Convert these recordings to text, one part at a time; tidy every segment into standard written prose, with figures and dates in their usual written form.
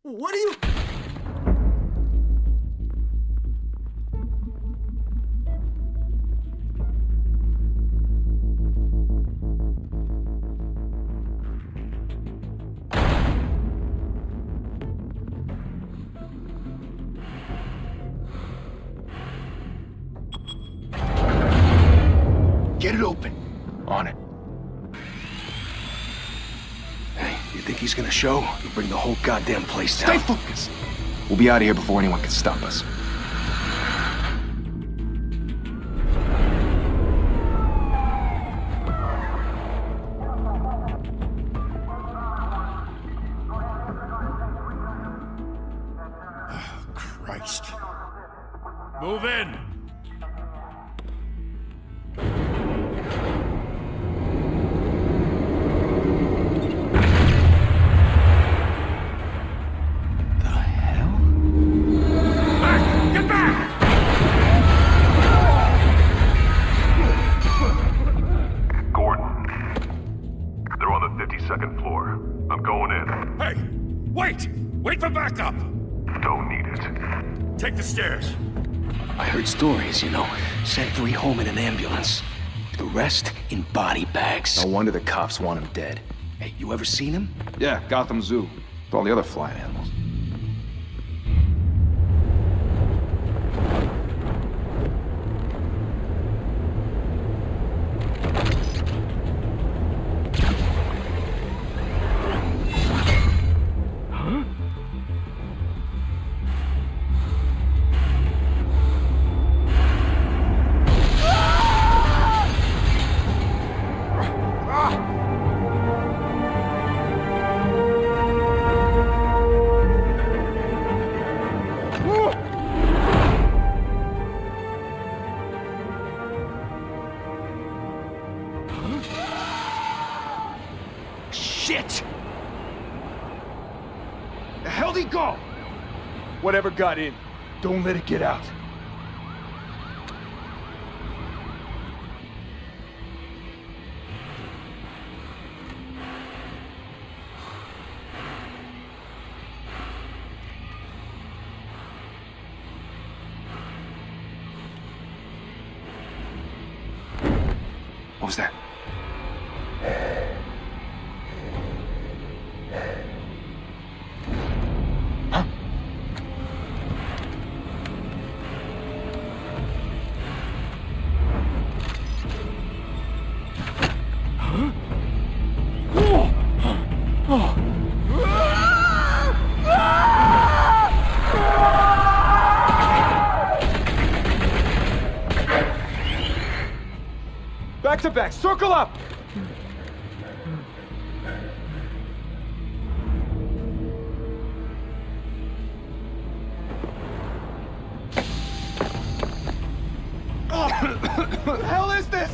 What are you... Get it open. On it. Hey, you think he's gonna show? He'll bring the whole goddamn place down. Stay focused. We'll be out of here before anyone can stop us. Oh, Christ. Move in! The hell? Back! Get back! Gordon. They're on the 52nd floor. I'm going in. Hey! Wait! Wait for backup! Don't need it. Take the stairs. I heard stories, you know. Sent 3 home in an ambulance. The rest in body bags. No wonder the cops want him dead. Hey, you ever seen him? Yeah, Gotham Zoo. With all the other flying animals. Shit! The hell'd he go? Whatever got in, don't let it get out. What was that? Huh? Huh? Oh! Oh! Back to back, circle up! What the hell is this?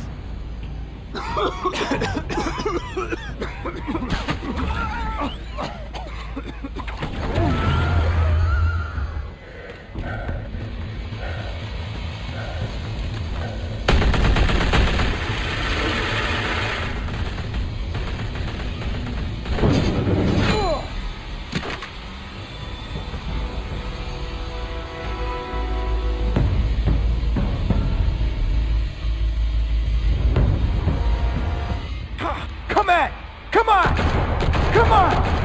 Come on! Come on! Come on!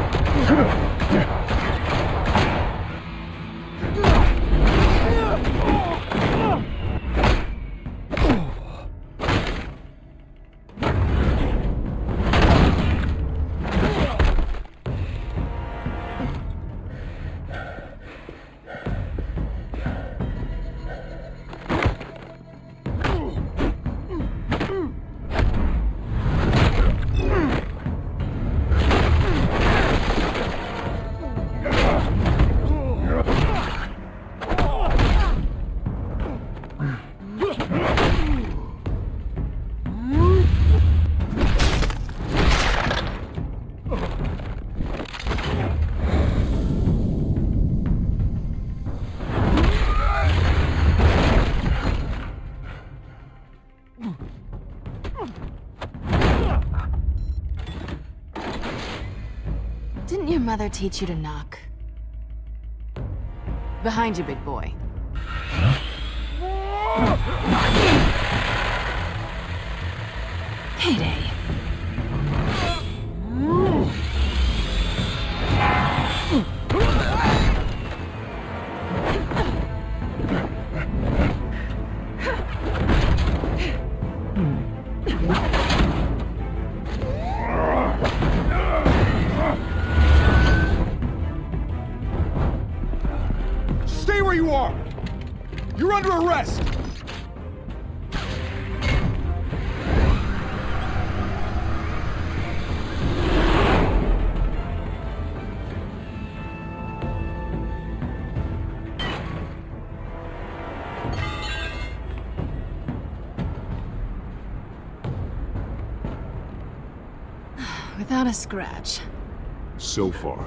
Didn't your mother teach you to knock? Behind you, big boy. Payday. Stay where you are! You're under arrest! Without a scratch. So far.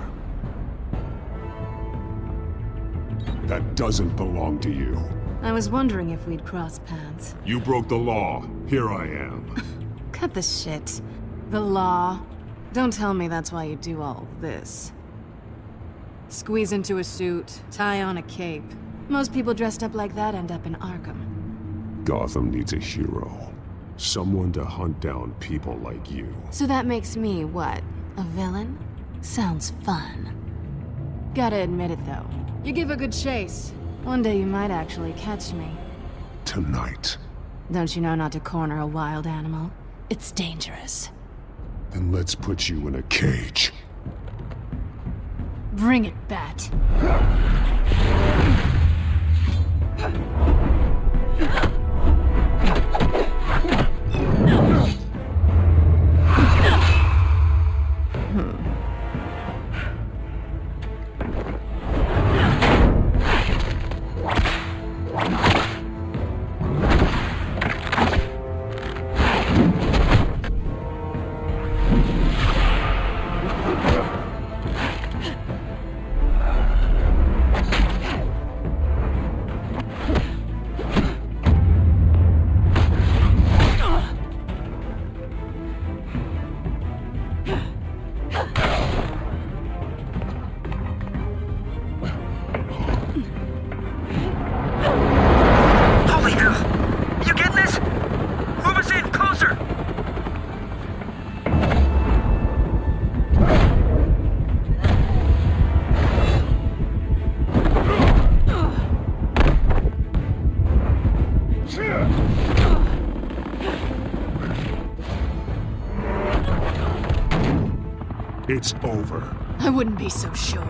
That doesn't belong to you. I was wondering if we'd cross paths. You broke the law. Here I am. Cut the shit. The law. Don't tell me that's why you do all this. Squeeze into a suit, tie on a cape. Most people dressed up like that end up in Arkham. Gotham needs a hero. Someone to hunt down people like you. So that makes me, what, a villain? Sounds fun. Gotta admit it, though. You give a good chase. One day you might actually catch me. Tonight. Don't you know not to corner a wild animal? It's dangerous. Then let's put you in a cage. Bring it, Bat. Holy hell! You getting this? Move us in, closer! It's over. I wouldn't be so sure.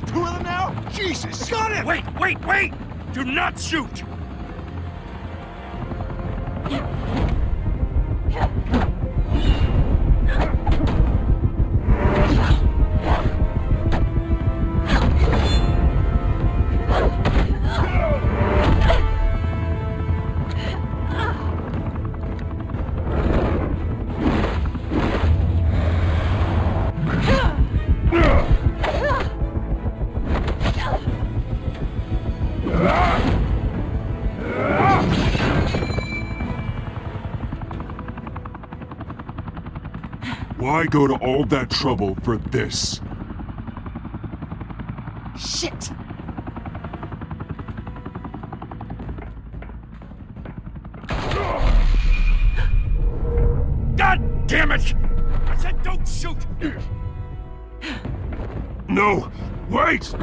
Two of them now? Jesus! Got him! Wait, wait, wait! Do not shoot! Why go to all that trouble for this? Shit! God damn it! I said don't shoot! No! Wait!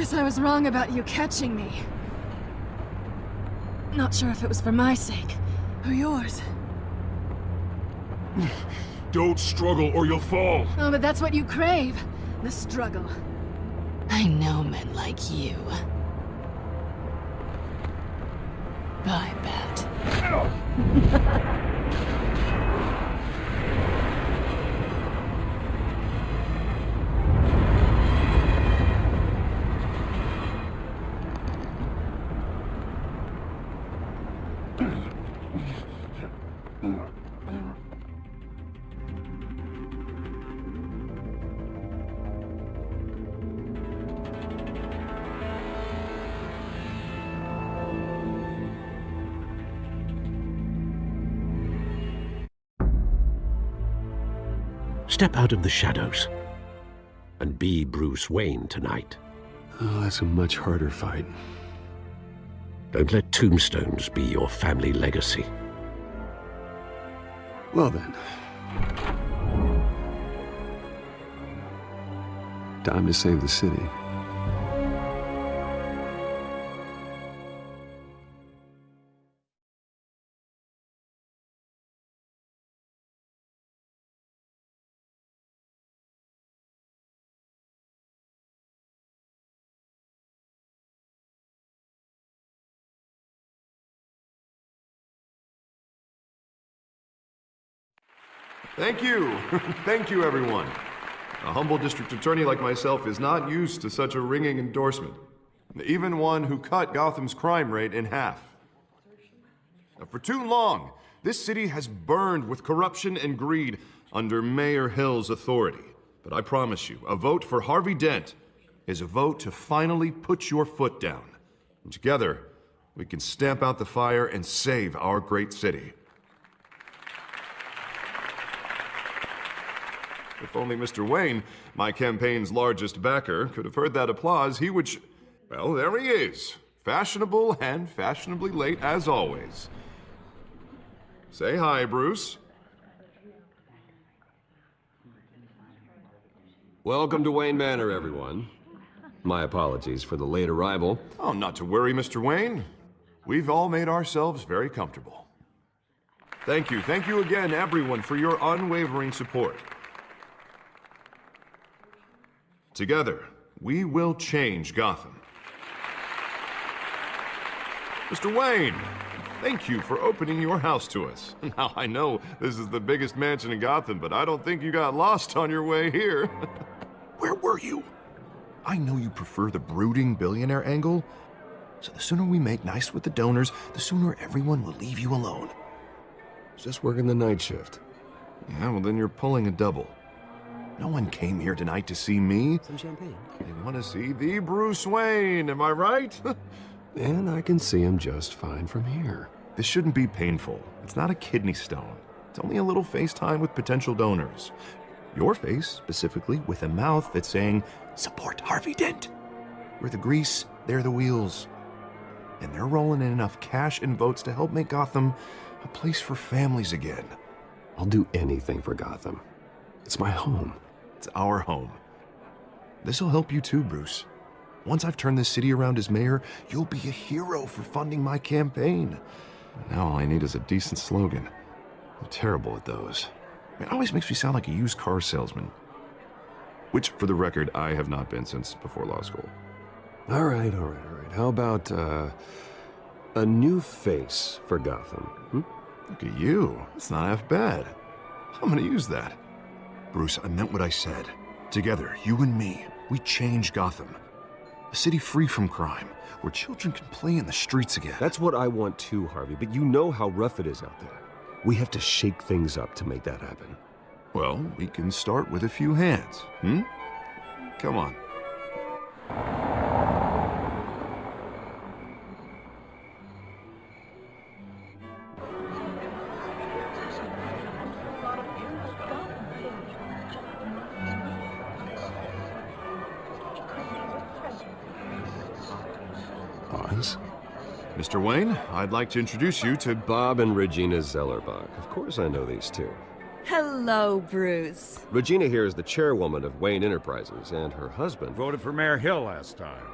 Guess I was wrong about you catching me. Not sure if it was for my sake, or yours. Don't struggle or you'll fall. Oh, but that's what you crave. The struggle. I know men like you. Bye, Bat. Step out of the shadows and be Bruce Wayne tonight. Oh, that's a much harder fight. Don't let tombstones be your family legacy. Well then. Time to save the city. Thank you. Thank you, everyone. A humble district attorney like myself is not used to such a ringing endorsement. Even one who cut Gotham's crime rate in half. Now, for too long, this city has burned with corruption and greed under Mayor Hill's authority. But I promise you, a vote for Harvey Dent is a vote to finally put your foot down. And together, we can stamp out the fire and save our great city. If only Mr. Wayne, my campaign's largest backer, could have heard that applause, he would well, there he is. Fashionable and fashionably late as always. Say hi, Bruce. Welcome to Wayne Manor, everyone. My apologies for the late arrival. Oh, not to worry, Mr. Wayne. We've all made ourselves very comfortable. Thank you again, everyone, for your unwavering support. Together, we will change Gotham. Mr. Wayne, thank you for opening your house to us. Now, I know this is the biggest mansion in Gotham, but I don't think you got lost on your way here. Where were you? I know you prefer the brooding billionaire angle, so the sooner we make nice with the donors, the sooner everyone will leave you alone. Just working the night shift. Yeah, well then you're pulling a double. No one came here tonight to see me. Some champagne. They want to see the Bruce Wayne, am I right? And I can see him just fine from here. This shouldn't be painful. It's not a kidney stone. It's only a little FaceTime with potential donors. Your face, specifically, with a mouth that's saying, support Harvey Dent. We're the grease, they're the wheels. And they're rolling in enough cash and votes to help make Gotham a place for families again. I'll do anything for Gotham. It's my home. It's our home. This'll help you too, Bruce. Once I've turned this city around as mayor, you'll be a hero for funding my campaign. Now all I need is a decent slogan. I'm terrible at those. It always makes me sound like a used car salesman. Which, for the record, I have not been since before law school. All right. How about, a new face for Gotham? Hmm? Look at you. It's not half bad. I'm gonna use that. Bruce, I meant what I said. Together, you and me, we change Gotham. A city free from crime, where children can play in the streets again. That's what I want too, Harvey, but you know how rough it is out there. We have to shake things up to make that happen. Well, we can start with a few hands, hmm? Come on. Pause. Mr. Wayne, I'd like to introduce you to Bob and Regina Zellerbach. Of course I know these two. Hello, Bruce. Regina here is the chairwoman of Wayne Enterprises, and her husband... Voted for Mayor Hill last time.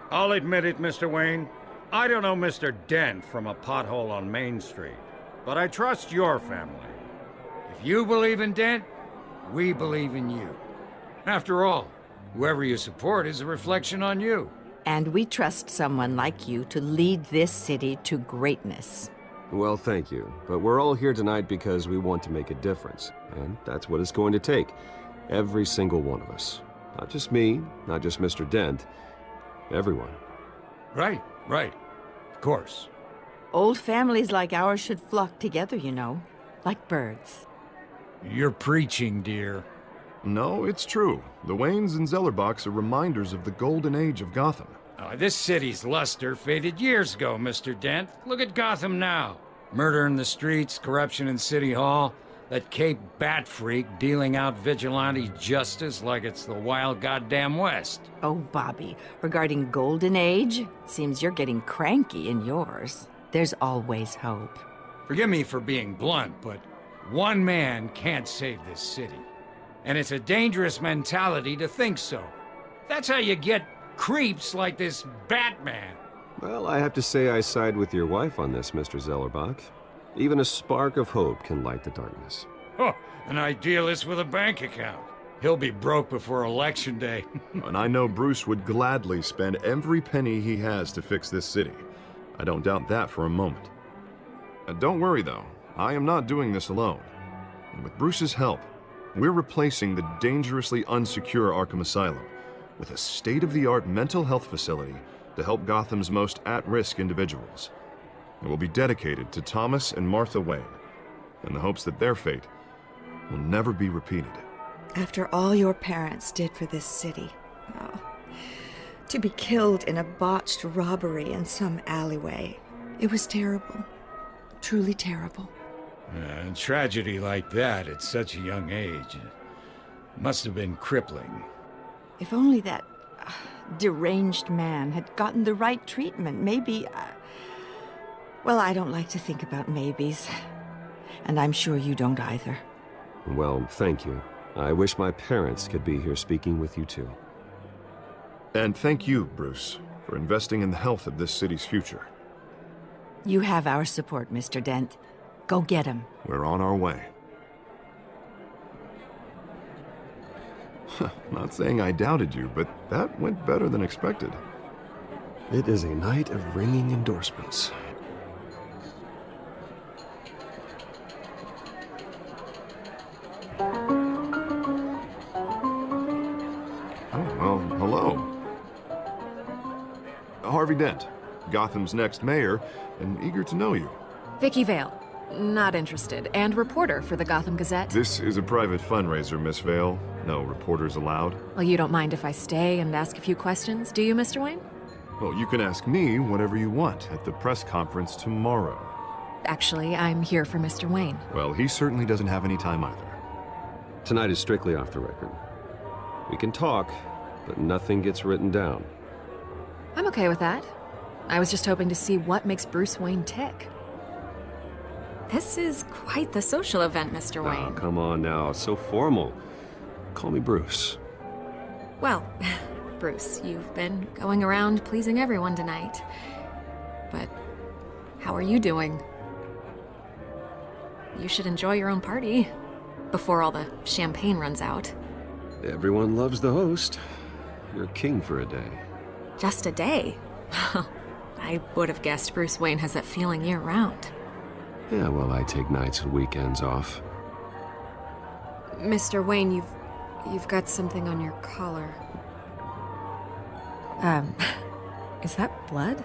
I'll admit it, Mr. Wayne. I don't know Mr. Dent from a pothole on Main Street, but I trust your family. If you believe in Dent, we believe in you. After all, whoever you support is a reflection on you. And we trust someone like you to lead this city to greatness. Well, thank you. But we're all here tonight because we want to make a difference. And that's what it's going to take. Every single one of us. Not just me, not just Mr. Dent. Everyone. Right. Of course. Old families like ours should flock together, you know, like birds. You're preaching, dear. No, it's true. The Waynes and Zellerbachs are reminders of the golden age of Gotham. This city's luster faded years ago, Mr. Dent. Look at Gotham now. Murder in the streets, corruption in City Hall, that Cape Bat freak dealing out vigilante justice like it's the wild goddamn West. Oh, Bobby, regarding Golden Age, seems you're getting cranky in yours. There's always hope. Forgive me for being blunt, but one man can't save this city. And it's a dangerous mentality to think so. That's how you get creeps like this Batman. Well, I have to say I side with your wife on this, Mr. Zellerbach. Even a spark of hope can light the darkness. Oh, an idealist with a bank account. He'll be broke before Election Day. And I know Bruce would gladly spend every penny he has to fix this city. I don't doubt that for a moment. And don't worry, though. I am not doing this alone. And with Bruce's help, we're replacing the dangerously unsecure Arkham Asylum with a state-of-the-art mental health facility to help Gotham's most at-risk individuals. It will be dedicated to Thomas and Martha Wayne, in the hopes that their fate will never be repeated. After all your parents did for this city, to be killed in a botched robbery in some alleyway, it was terrible. Truly terrible. A tragedy like that at such a young age must have been crippling. If only that deranged man had gotten the right treatment, maybe... Well, I don't like to think about maybes. And I'm sure you don't either. Well, thank you. I wish my parents could be here speaking with you too. And thank you, Bruce, for investing in the health of this city's future. You have our support, Mr. Dent. Go get him. We're on our way. Not saying I doubted you, but that went better than expected. It is a night of ringing endorsements. Well, hello. Harvey Dent, Gotham's next mayor, and eager to know you. Vicky Vale. Not interested. And reporter for the Gotham Gazette. This is a private fundraiser, Miss Vale. No reporters allowed. Well, you don't mind if I stay and ask a few questions, do you, Mr. Wayne? Well, you can ask me whatever you want at the press conference tomorrow. Actually, I'm here for Mr. Wayne. Well, he certainly doesn't have any time either. Tonight is strictly off the record. We can talk, but nothing gets written down. I'm okay with that. I was just hoping to see what makes Bruce Wayne tick. This is quite the social event, Mr. Wayne. Oh, come on now. It's so formal. Call me Bruce. Well, Bruce, you've been going around pleasing everyone tonight. But how are you doing? You should enjoy your own party before all the champagne runs out. Everyone loves the host. You're king for a day. Just a day? I would have guessed Bruce Wayne has that feeling year-round. Yeah, well, I take nights and weekends off. Mr. Wayne, you've got something on your collar. Is that blood?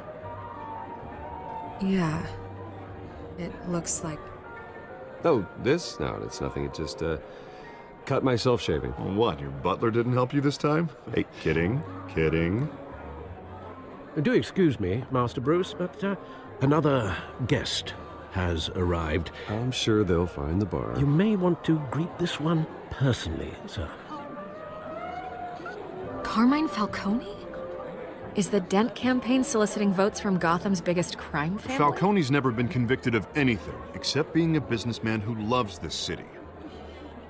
Yeah. It looks like... Oh, this? No, it's nothing. It just, cut myself shaving. What, your butler didn't help you this time? Hey, kidding. Do excuse me, Master Bruce, but another guest has arrived. I'm sure they'll find the bar. You may want to greet this one personally, sir. Carmine Falcone? Is the Dent campaign soliciting votes from Gotham's biggest crime family? Falcone's never been convicted of anything except being a businessman who loves this city.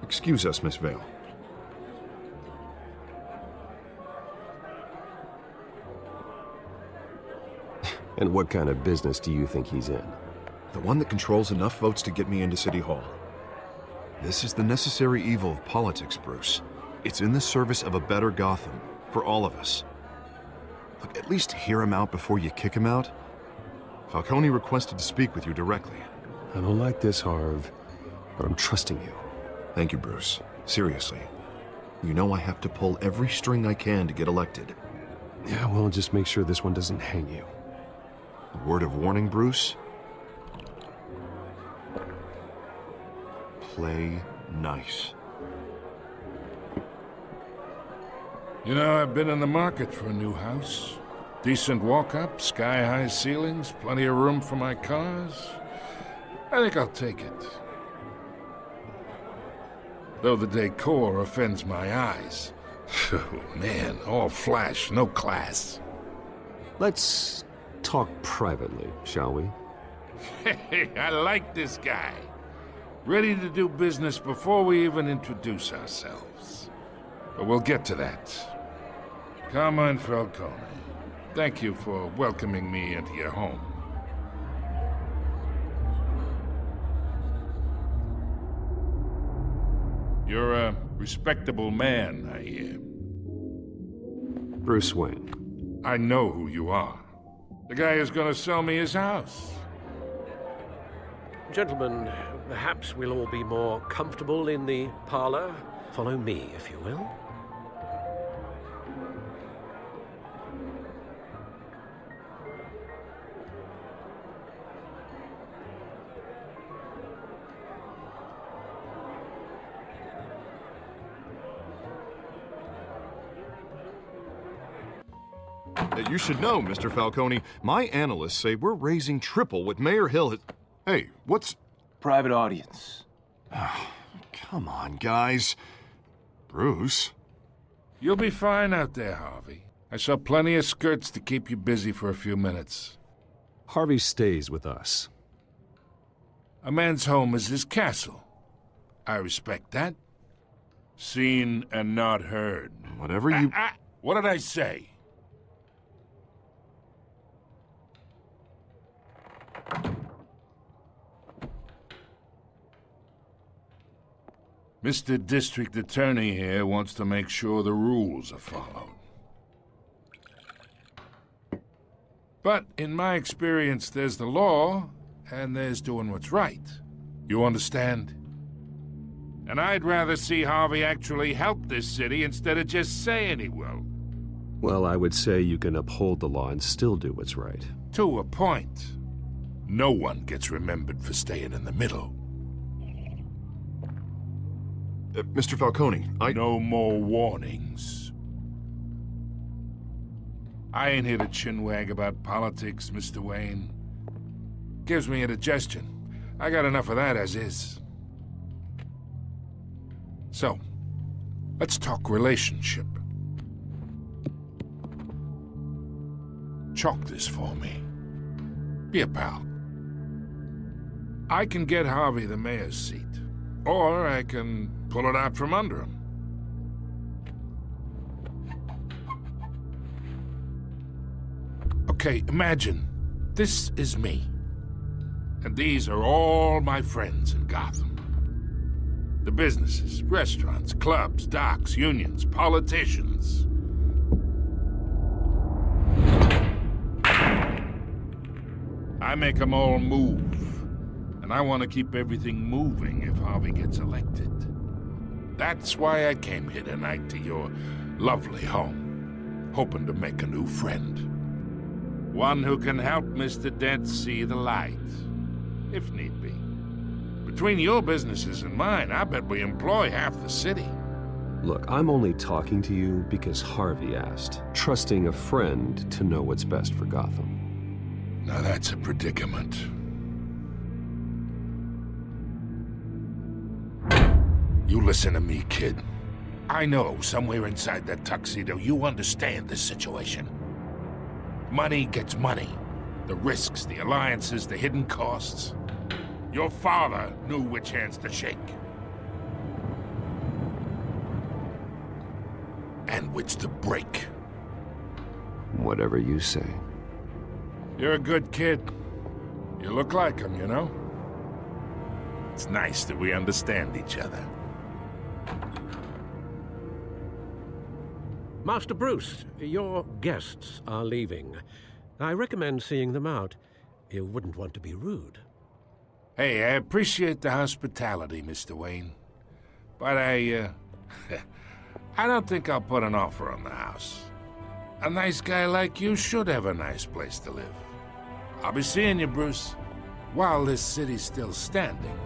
Excuse us, Miss Vale. And what kind of business do you think he's in? The one that controls enough votes to get me into City Hall. This is the necessary evil of politics, Bruce. It's in the service of a better Gotham, for all of us. Look, at least hear him out before you kick him out. Falcone requested to speak with you directly. I don't like this, Harv, but I'm trusting you. Thank you, Bruce. Seriously. You know I have to pull every string I can to get elected. Yeah, well, just make sure this one doesn't hang you. A word of warning, Bruce? Play nice. You know, I've been in the market for a new house. Decent walk-up, sky-high ceilings, plenty of room for my cars. I think I'll take it. Though the decor offends my eyes. Oh, man, all flash, no class. Let's talk privately, shall we? Hey, I like this guy. Ready to do business before we even introduce ourselves. But we'll get to that. Carmine Falcone, thank you for welcoming me into your home. You're a respectable man, I hear. Bruce Wayne. I know who you are. The guy who's gonna sell me his house. Gentlemen, perhaps we'll all be more comfortable in the parlor. Follow me, if you will. You should know, Mr. Falcone, my analysts say we're raising triple what Mayor Hill has... Hey, what's... Private audience. Come on, guys. Bruce? You'll be fine out there, Harvey. I saw plenty of skirts to keep you busy for a few minutes. Harvey stays with us. A man's home is his castle. I respect that. Seen and not heard. Whatever you... What did I say? Mr. District Attorney here wants to make sure the rules are followed. But in my experience, there's the law, and there's doing what's right. You understand? And I'd rather see Harvey actually help this city instead of just saying he will. Well, I would say you can uphold the law and still do what's right. To a point. No one gets remembered for staying in the middle. Mr. Falcone, No more warnings. I ain't here to chinwag about politics, Mr. Wayne. Gives me indigestion. I got enough of that as is. So, let's talk relationship. Chalk this for me. Be a pal. I can get Harvey the mayor's seat, or I can pull it out from under him. Okay, imagine this is me, and these are all my friends in Gotham. The businesses, restaurants, clubs, docks, unions, politicians. I make them all move. And I want to keep everything moving if Harvey gets elected. That's why I came here tonight to your lovely home, hoping to make a new friend. One who can help Mr. Dent see the light, if need be. Between your businesses and mine, I bet we employ half the city. Look, I'm only talking to you because Harvey asked, trusting a friend to know what's best for Gotham. Now that's a predicament. You listen to me, kid. I know somewhere inside that tuxedo you understand this situation. Money gets money. The risks, the alliances, the hidden costs. Your father knew which hands to shake. And which to break. Whatever you say. You're a good kid. You look like him, you know? It's nice that we understand each other. Master Bruce, your guests are leaving. I recommend seeing them out. You wouldn't want to be rude. Hey, I appreciate the hospitality, Mr. Wayne. But I don't think I'll put an offer on the house. A nice guy like you should have a nice place to live. I'll be seeing you, Bruce, while this city's still standing.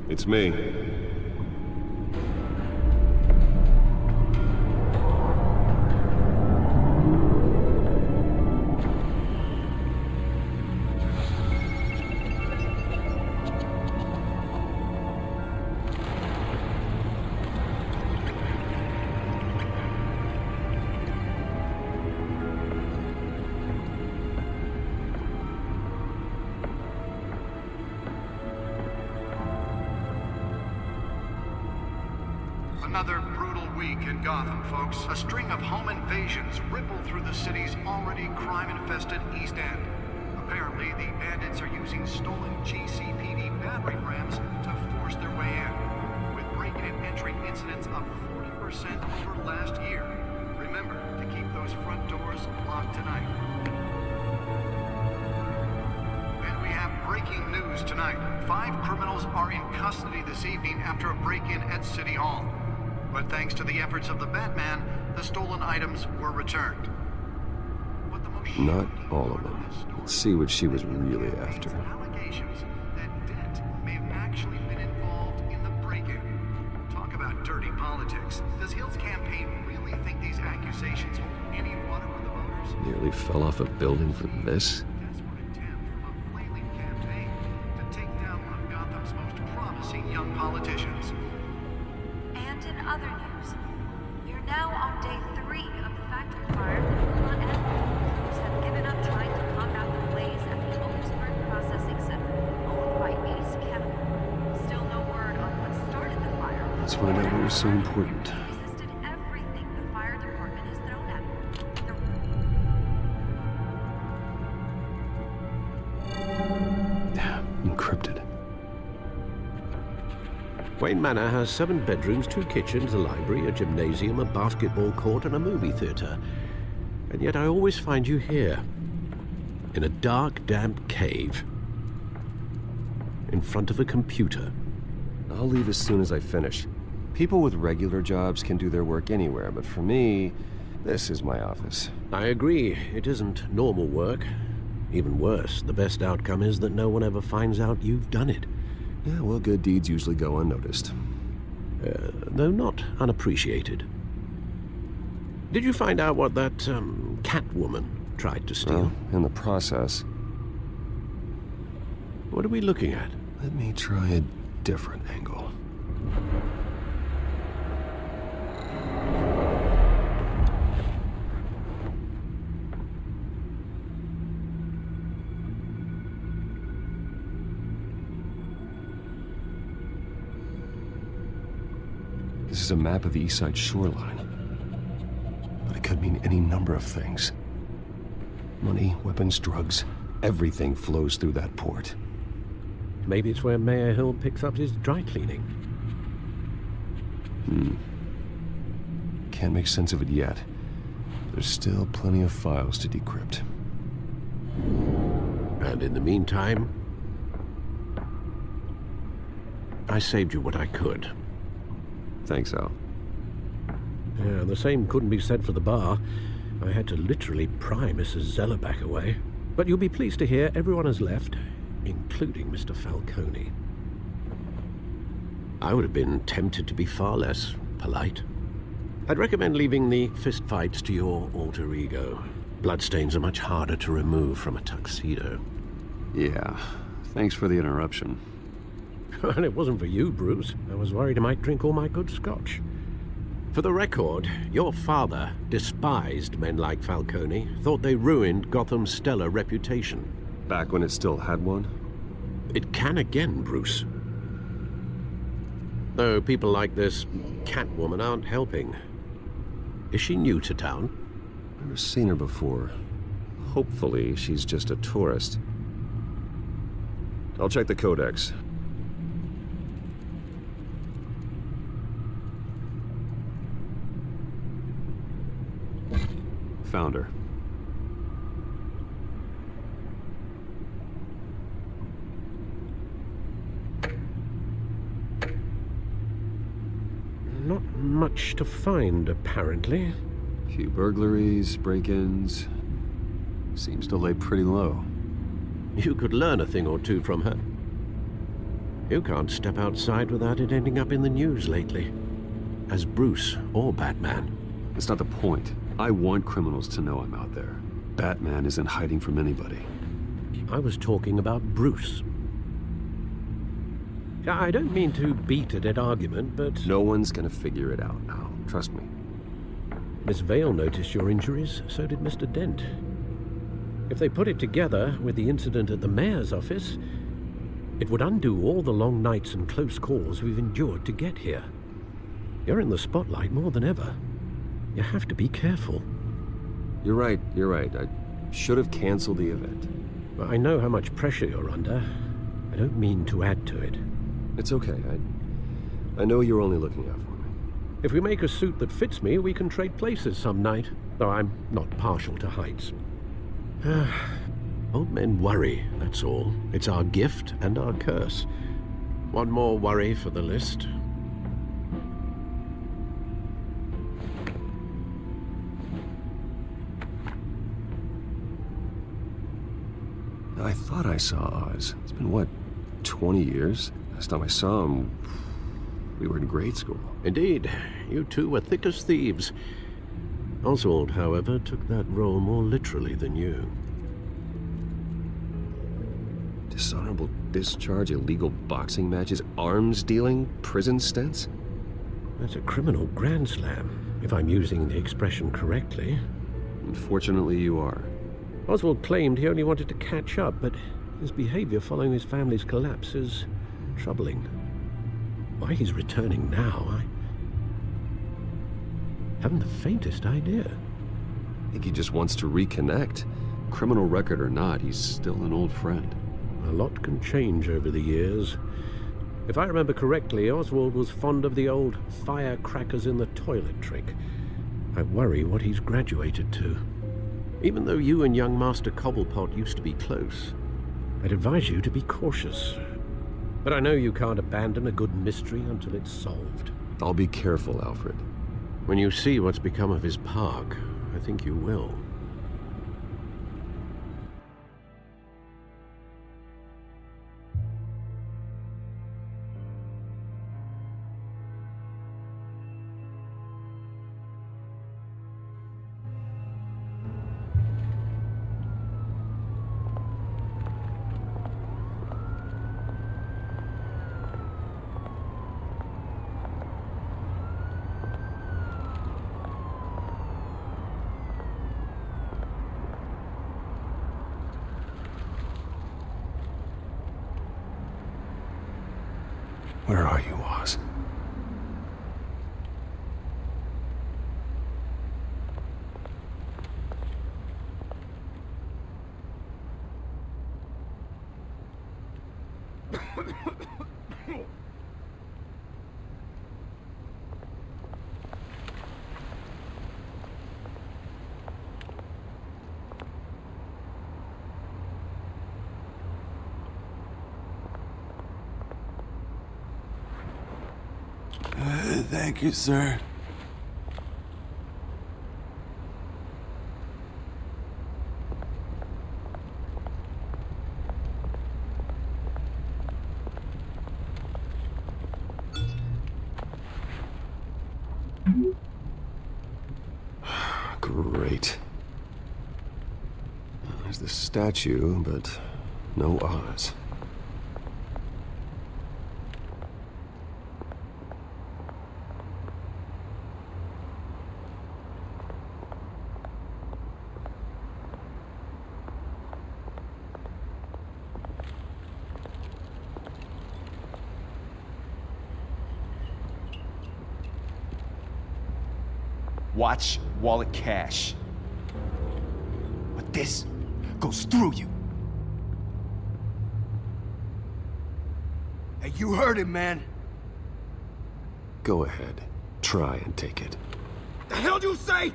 It's me. Another brutal week in Gotham, folks. A string of home invasions ripple through the city's already crime-infested East End. Apparently, the bandits are using stolen GCPD battering rams to force their way in, with break-in and entry incidents up 40% over last year. Remember to keep those front doors locked tonight. And we have breaking news tonight. 5 criminals are in custody this evening after a break-in at City Hall. But thanks to the efforts of the Batman, the stolen items were returned. Not all of them. Let's see what she was really after. Allegations that Dent may have actually been involved in the break-in. Talk about dirty politics. Does Hill's campaign really think these accusations hold any water with the voters? Nearly fell off a building for this? Desperate attempt from a flailing campaign to take down one of Gotham's most promising young politicians. And in other news, you're now on day 3 of the factory fire at Vermont Avenue. Crews have given up trying to combat the blaze at the Otisburg Processing Center, owned by Ace Chemical. Still no word on what started the fire. Let's find out what was so important. Resisted everything the fire department has thrown at it. Encrypted. Wayne Manor has 7 bedrooms, 2 kitchens, a library, a gymnasium, a basketball court, and a movie theater. And yet I always find you here, in a dark, damp cave, in front of a computer. I'll leave as soon as I finish. People with regular jobs can do their work anywhere, but for me, this is my office. I agree. It isn't normal work. Even worse, the best outcome is that no one ever finds out you've done it. Yeah, well, good deeds usually go unnoticed. Though not unappreciated. Did you find out what that, Catwoman tried to steal? Well, in the process. What are we looking at? Let me try a different angle. This is a map of the East Side shoreline. But it could mean any number of things. Money, weapons, drugs, everything flows through that port. Maybe it's where Mayor Hill picks up his dry cleaning. Can't make sense of it yet. There's still plenty of files to decrypt. And in the meantime, I saved you what I could. Thanks, Al. Yeah, the same couldn't be said for the bar. I had to literally pry Mrs. Zellerback away. But you'll be pleased to hear everyone has left, including Mr. Falcone. I would have been tempted to be far less polite. I'd recommend leaving the fistfights to your alter ego. Bloodstains are much harder to remove from a tuxedo. Yeah, thanks for the interruption. And it wasn't for you, Bruce. I was worried I might drink all my good scotch. For the record, your father despised men like Falcone, thought they ruined Gotham's stellar reputation. Back when it still had one? It can again, Bruce. Though people like this Catwoman aren't helping. Is she new to town? Never seen her before. Hopefully, she's just a tourist. I'll check the codex. Found her. Not much to find, apparently. Few burglaries, break-ins. Seems to lay pretty low. You could learn a thing or two from her. You can't step outside without it ending up in the news lately. As Bruce or Batman. That's not the point. I want criminals to know I'm out there. Batman isn't hiding from anybody. I was talking about Bruce. I don't mean to beat a dead argument, but... No one's gonna figure it out now. Trust me. Miss Vale noticed your injuries, so did Mr. Dent. If they put it together with the incident at the mayor's office, it would undo all the long nights and close calls we've endured to get here. You're in the spotlight more than ever. You have to be careful. You're right. I should have canceled the event. I know how much pressure you're under. I don't mean to add to it. It's okay. I know you're only looking out for me. If we make a suit that fits me, we can trade places some night. Though I'm not partial to heights. Old men worry, that's all. It's our gift and our curse. One more worry for the list. I thought I saw Oz. It's been, what, 20 years? Last time I saw him, we were in grade school. Indeed. You two were thick as thieves. Oswald, however, took that role more literally than you. Dishonorable discharge, illegal boxing matches, arms dealing, prison stints? That's a criminal grand slam, if I'm using the expression correctly. Unfortunately, you are. Oswald claimed he only wanted to catch up, but his behavior following his family's collapse is troubling. Why he's returning now, I haven't the faintest idea. I think he just wants to reconnect. Criminal record or not, he's still an old friend. A lot can change over the years. If I remember correctly, Oswald was fond of the old firecrackers in the toilet trick. I worry what he's graduated to. Even though you and young Master Cobblepot used to be close, I'd advise you to be cautious. But I know you can't abandon a good mystery until it's solved. I'll be careful, Alfred. When you see what's become of his park, I think you will. Where are you, Oz? Thank you, sir. Great. There's the statue, but no Oz. Watch, wallet, cash. But this goes through you. Hey, you heard him, man. Go ahead. Try and take it. The hell do you say?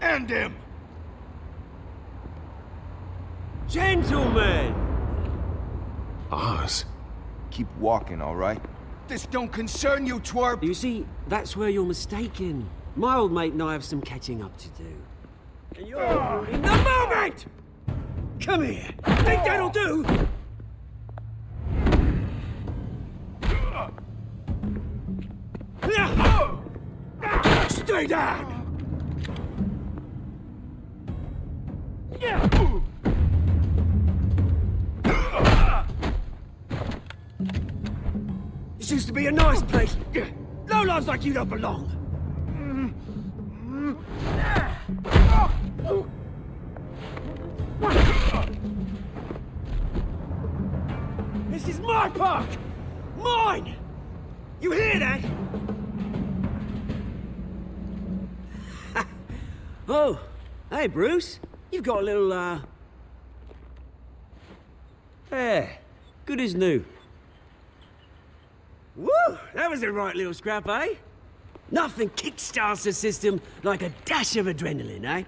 End him! Gentlemen! Oz? Keep walking, all right? This don't concern you, twerp! You see, that's where you're mistaken. My old mate and I have some catching up to do. And you're in the moment! Come here! Think that'll do? Stay down! This used to be a nice place. Lowlifes like you don't belong. This is my park! Mine! You hear that? Oh, hey Bruce. You've got a little, yeah, good as new. Woo! That was a right little scrap, eh? Nothing kickstarts the system like a dash of adrenaline, eh?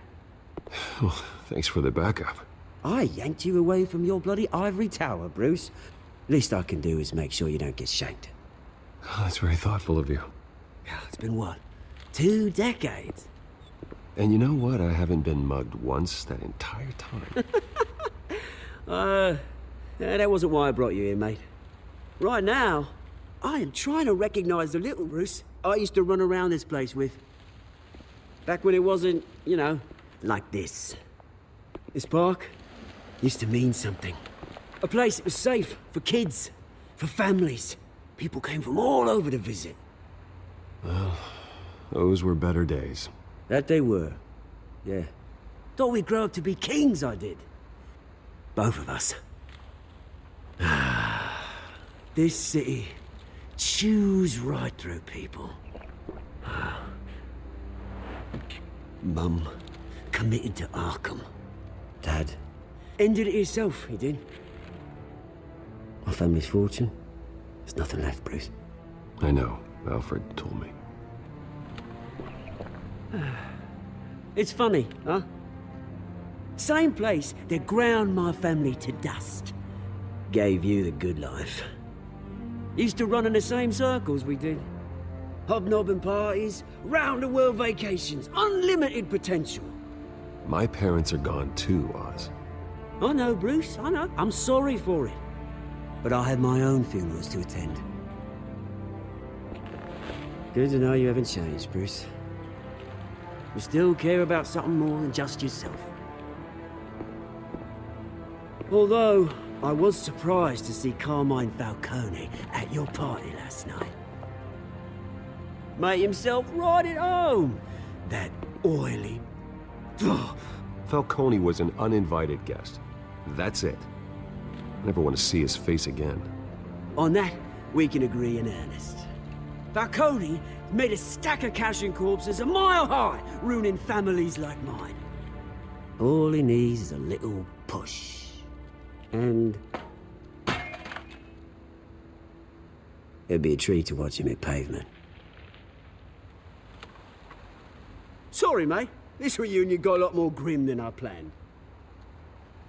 Well, thanks for the backup. I yanked you away from your bloody ivory tower, Bruce. Least I can do is make sure you don't get shanked. Oh, that's very thoughtful of you. Yeah, it's been what? 2 decades? And you know what? I haven't been mugged once that entire time. Yeah, that wasn't why I brought you here, mate. Right now, I am trying to recognize the little Bruce I used to run around this place with. Back when it wasn't, you know, like this. This park used to mean something. A place that was safe for kids, for families. People came from all over to visit. Well, those were better days. That they were, yeah. Thought we'd grow up to be kings, I did. Both of us. This city chews right through people. Mum committed to Arkham. Dad ended it himself, he did. My family's fortune, there's nothing left, Bruce. I know. Alfred told me. It's funny, huh? Same place that ground my family to dust. Gave you the good life. Used to run in the same circles we did. Hobnobbing parties, round-the-world vacations, unlimited potential. My parents are gone too, Oz. I know, Bruce, I know. I'm sorry for it. But I had my own funerals to attend. Good to know you haven't changed, Bruce. You still care about something more than just yourself. Although, I was surprised to see Carmine Falcone at your party last night. Made himself right at home. That oily... Falcone was an uninvited guest. That's it. I never want to see his face again. On that, we can agree in earnest. Falcone made a stack of cash and corpses a mile high, ruining families like mine. All he needs is a little push. And... it'd be a treat to watch him hit pavement. Sorry, mate. This reunion got a lot more grim than I planned.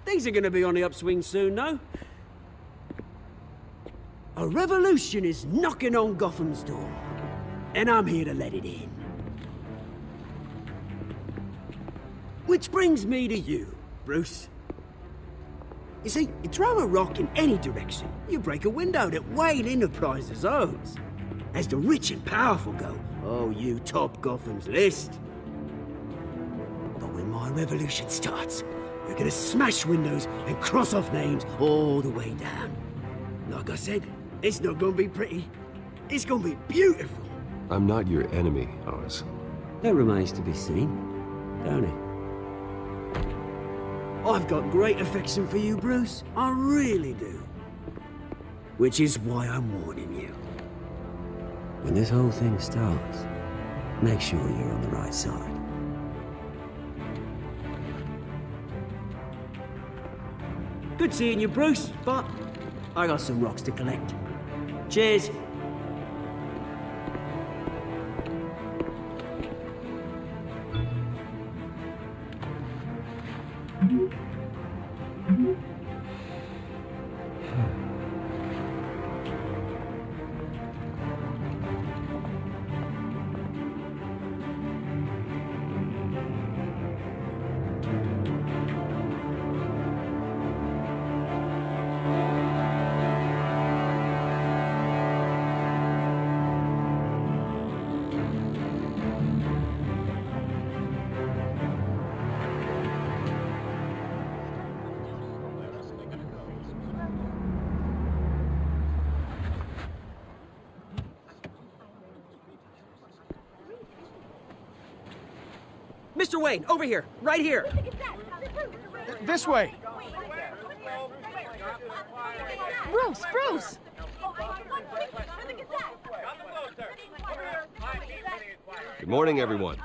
Things are gonna be on the upswing soon, no? A revolution is knocking on Gotham's door. and I'm here to let it in. Which brings me to you, Bruce. You see, you throw a rock in any direction, you break a window that Wayne Enterprises owns. As the rich and powerful go, oh, you top Gotham's list. But when my revolution starts, we're gonna smash windows and cross off names all the way down. Like I said, it's not gonna be pretty. It's gonna be beautiful. I'm not your enemy, Oz. That remains to be seen, don't it? I've got great affection for you, Bruce. I really do. Which is why I'm warning you. When this whole thing starts, make sure you're on the right side. Good seeing you, Bruce, but I got some rocks to collect. Cheers. Mr. Wayne, over here, right here. This way. Bruce! Good morning, everyone.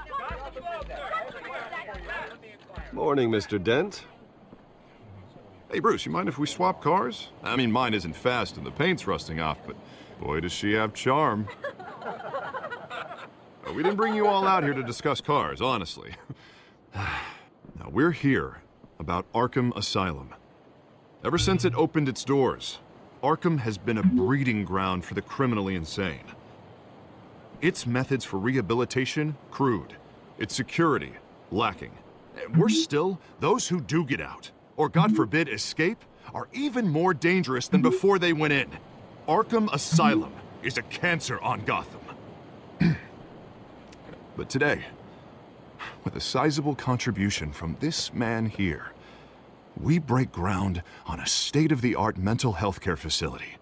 Morning, Mr. Dent. Hey, Bruce, you mind if we swap cars? I mean, mine isn't fast and the paint's rusting off, but boy, does she have charm. We didn't bring you all out here to discuss cars, honestly. Now, we're here about Arkham Asylum. Ever since it opened its doors, Arkham has been a breeding ground for the criminally insane. Its methods for rehabilitation, crude. Its security, lacking. And worse still, those who do get out, or God forbid escape, are even more dangerous than before they went in. Arkham Asylum is a cancer on Gotham. But today, with a sizable contribution from this man here, we break ground on a state-of-the-art mental health care facility.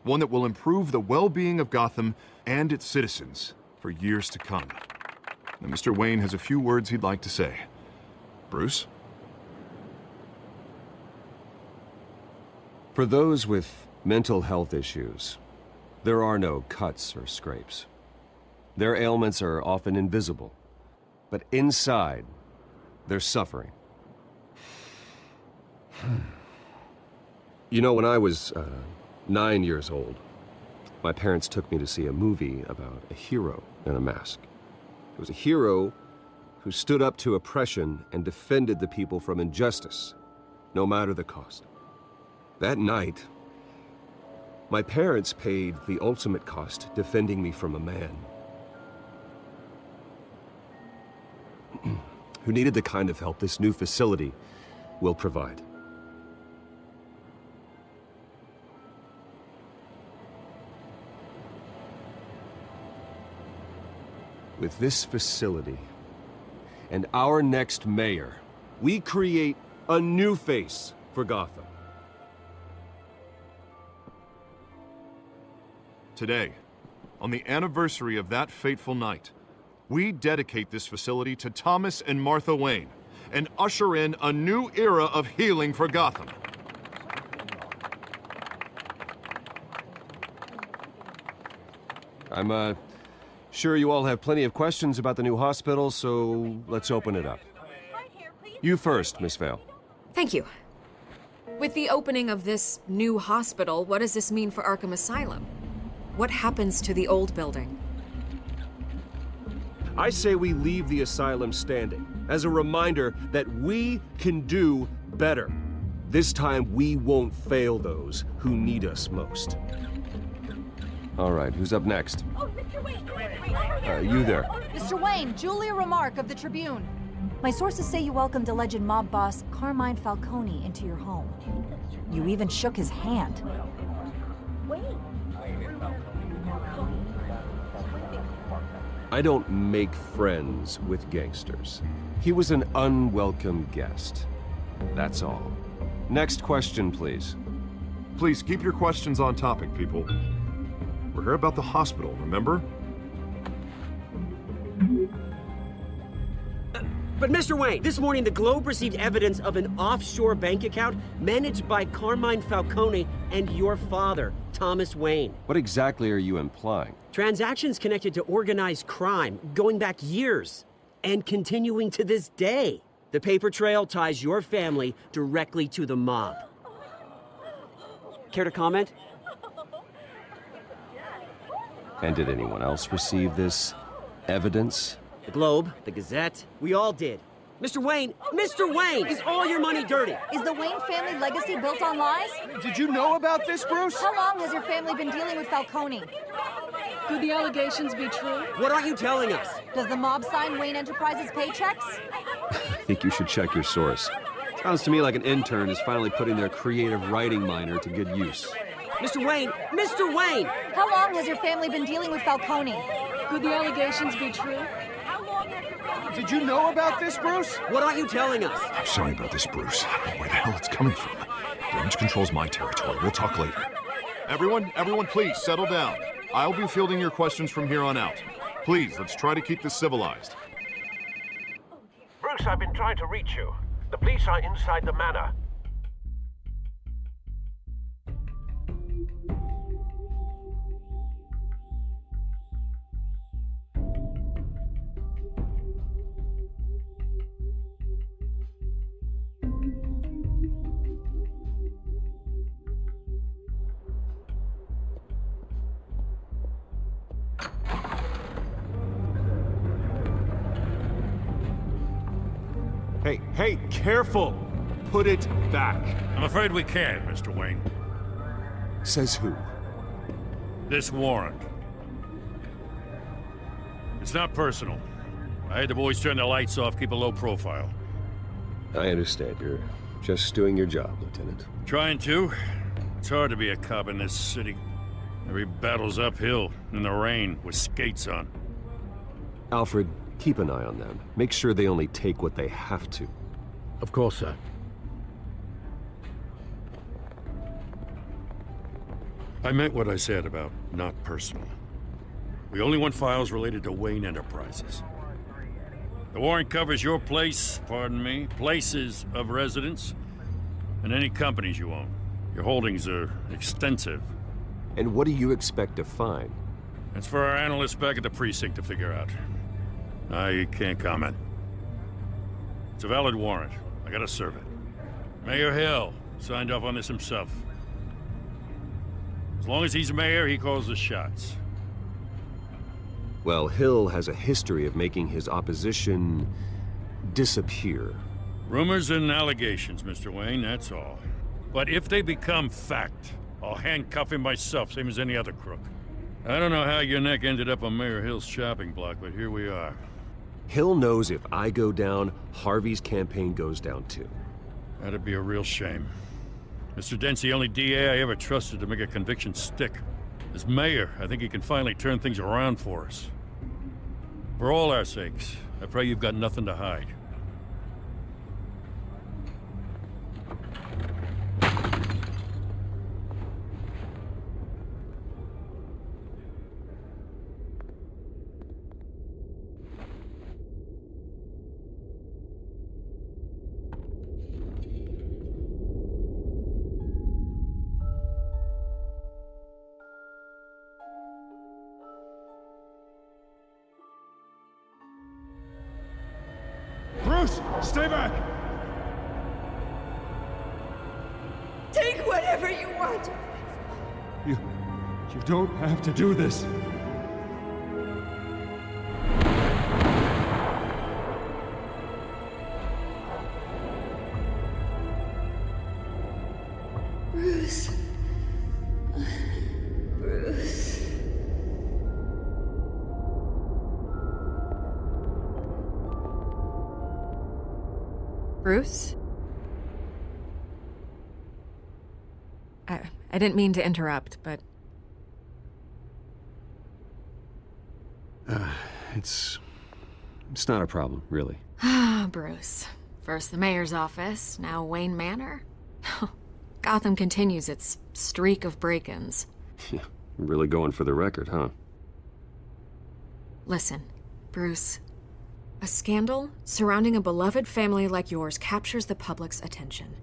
One that will improve the well-being of Gotham and its citizens for years to come. Now, Mr. Wayne has a few words he'd like to say. Bruce? For those with mental health issues, there are no cuts or scrapes. Their ailments are often invisible, but inside, they're suffering. You know, when I was 9 years old, my parents took me to see a movie about a hero in a mask. It was a hero who stood up to oppression and defended the people from injustice, no matter the cost. That night, my parents paid the ultimate cost defending me from a man who needed the kind of help this new facility will provide. With this facility and our next mayor, we create a new face for Gotham. Today, on the anniversary of that fateful night, we dedicate this facility to Thomas and Martha Wayne and usher in a new era of healing for Gotham. I'm sure you all have plenty of questions about the new hospital, so let's open it up. You first, Miss Vale. Thank you. With the opening of this new hospital, what does this mean for Arkham Asylum? What happens to the old building? I say we leave the asylum standing as a reminder that we can do better. This time we won't fail those who need us most. All right, who's up next? Oh, Mr. Wayne! You there. Mr. Wayne, Julia Remark of the Tribune. My sources say you welcomed alleged mob boss Carmine Falcone into your home. You even shook his hand. I don't make friends with gangsters. He was an unwelcome guest. That's all. Next question, please. Please keep your questions on topic, people. We're here about the hospital, remember? But Mr. Wayne, this morning the Globe received evidence of an offshore bank account managed by Carmine Falcone and your father, Thomas Wayne. What exactly are you implying? Transactions connected to organized crime going back years and continuing to this day. The paper trail ties your family directly to the mob. Care to comment? And did anyone else receive this evidence? The Globe, the Gazette, we all did. Mr. Wayne, is all your money dirty? Is the Wayne family legacy built on lies? Did you know about this, Bruce? How long has your family been dealing with Falcone? Could the allegations be true? What aren't you telling us? Does the mob sign Wayne Enterprises paychecks? I think you should check your source. Sounds to me like an intern is finally putting their creative writing minor to good use. Mr. Wayne! How long has your family been dealing with Falcone? Could the allegations be true? Did you know about this, Bruce? What aren't you telling us? I'm sorry about this, Bruce. I don't know where the hell it's coming from. Range control's my territory. We'll talk later. Everyone, please settle down. I'll be fielding your questions from here on out. Please, let's try to keep this civilized. Bruce, I've been trying to reach you. The police are inside the manor. Hey, careful! Put it back. I'm afraid we can't, Mr. Wayne. Says who? This warrant. It's not personal. I had the boys turn the lights off, keep a low profile. I understand. You're just doing your job, Lieutenant. Trying to. It's hard to be a cop in this city. Every battle's uphill, in the rain, with skates on. Alfred, keep an eye on them. Make sure they only take what they have to. Of course, sir. I meant what I said about not personal. We only want files related to Wayne Enterprises. The warrant covers your place, pardon me, places of residence, and any companies you own. Your holdings are extensive. And what do you expect to find? That's for our analysts back at the precinct to figure out. I can't comment. It's a valid warrant. I gotta serve it. Mayor Hill signed off on this himself. As long as he's mayor, he calls the shots. Well, Hill has a history of making his opposition disappear. Rumors and allegations, Mr. Wayne, that's all. But if they become fact, I'll handcuff him myself, same as any other crook. I don't know how your neck ended up on Mayor Hill's shopping block, but here we are. Hill knows if I go down, Harvey's campaign goes down too. That'd be a real shame. Mr. Dent's the only DA I ever trusted to make a conviction stick. As mayor, I think he can finally turn things around for us. For all our sakes, I pray you've got nothing to hide. Bruce, stay back! Take whatever you want. You don't have to do this. Bruce. Bruce. Bruce? I didn't mean to interrupt, but... It's not a problem, really. Ah, Bruce. First the mayor's office, now Wayne Manor. Gotham continues its streak of break-ins. Yeah, really going for the record, huh? Listen, Bruce. A scandal surrounding a beloved family like yours captures the public's attention.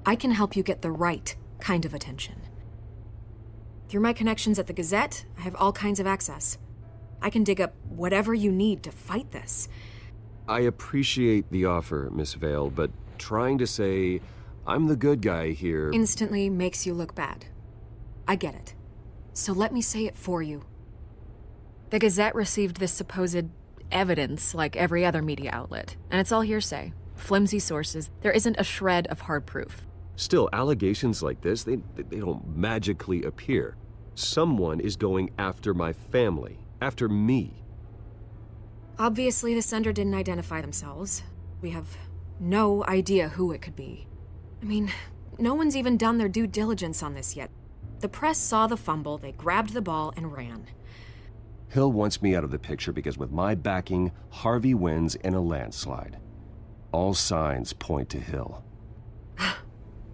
I can help you get the right kind of attention. Through my connections at the Gazette, I have all kinds of access. I can dig up whatever you need to fight this. I appreciate the offer, Miss Vale, but trying to say I'm the good guy here... instantly makes you look bad. I get it. So let me say it for you. The Gazette received this supposed evidence like every other media outlet, and it's all hearsay. Flimsy sources. There isn't a shred of hard proof. Still, allegations like this, they don't magically appear. Someone is going after my family. After me. Obviously, the sender didn't identify themselves. We have no idea who it could be. I mean, no one's even done their due diligence on this yet. The press saw the fumble, they grabbed the ball and ran. Hill wants me out of the picture because with my backing, Harvey wins in a landslide. All signs point to Hill.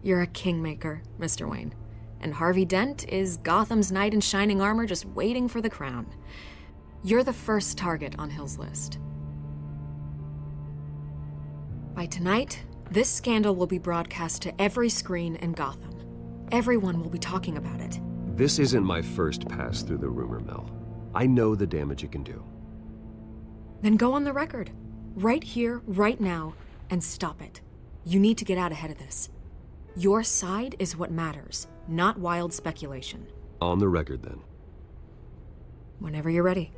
You're a kingmaker, Mr. Wayne. And Harvey Dent is Gotham's knight in shining armor just waiting for the crown. You're the first target on Hill's list. By tonight, this scandal will be broadcast to every screen in Gotham. Everyone will be talking about it. This isn't my first pass through the rumor mill. I know the damage it can do. Then go on the record. Right here, right now, and stop it. You need to get out ahead of this. Your side is what matters, not wild speculation. On the record, then. Whenever you're ready.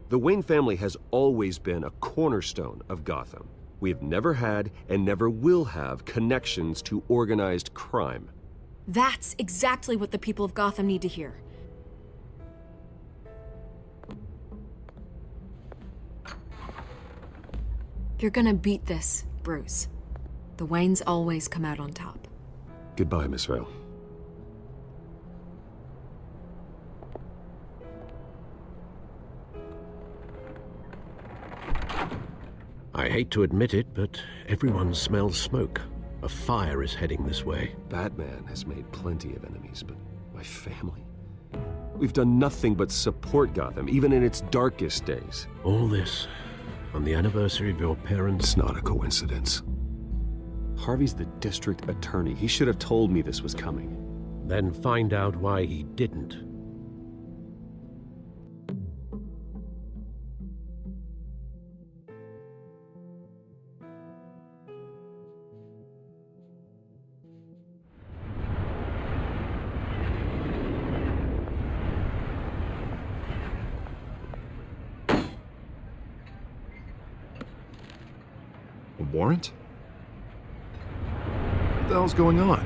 The Wayne family has always been a cornerstone of Gotham. We have never had and never will have connections to organized crime. That's exactly what the people of Gotham need to hear. You're gonna beat this, Bruce. The Waynes always come out on top. Goodbye, Miss Vale. I hate to admit it, but everyone smells smoke. A fire is heading this way. Batman has made plenty of enemies, but my family? We've done nothing but support Gotham, even in its darkest days. All this on the anniversary of your parents'... It's not a coincidence. Harvey's the district attorney. He should have told me this was coming. Then find out why he didn't. A warrant? What the hell's going on?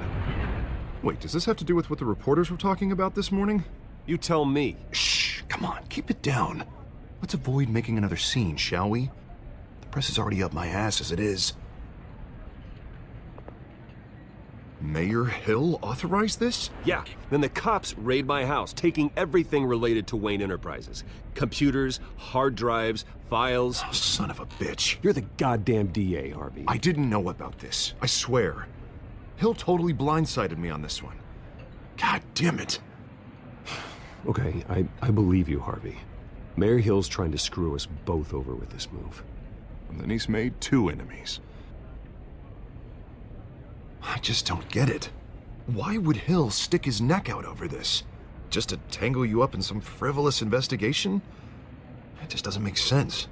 Wait, does this have to do with what the reporters were talking about this morning? You tell me. Shh, come on, keep it down. Let's avoid making another scene, shall we? The press is already up my ass as it is. Mayor Hill authorized this? Yeah, then the cops raid my house, taking everything related to Wayne Enterprises. Computers, hard drives, files. Oh, son of a bitch. You're the goddamn DA, Harvey. I didn't know about this, I swear. Hill totally blindsided me on this one. God damn it. Okay, I believe you, Harvey. Mayor Hill's trying to screw us both over with this move. And then he's made two enemies. I just don't get it. Why would Hill stick his neck out over this? Just to tangle you up in some frivolous investigation? It just doesn't make sense.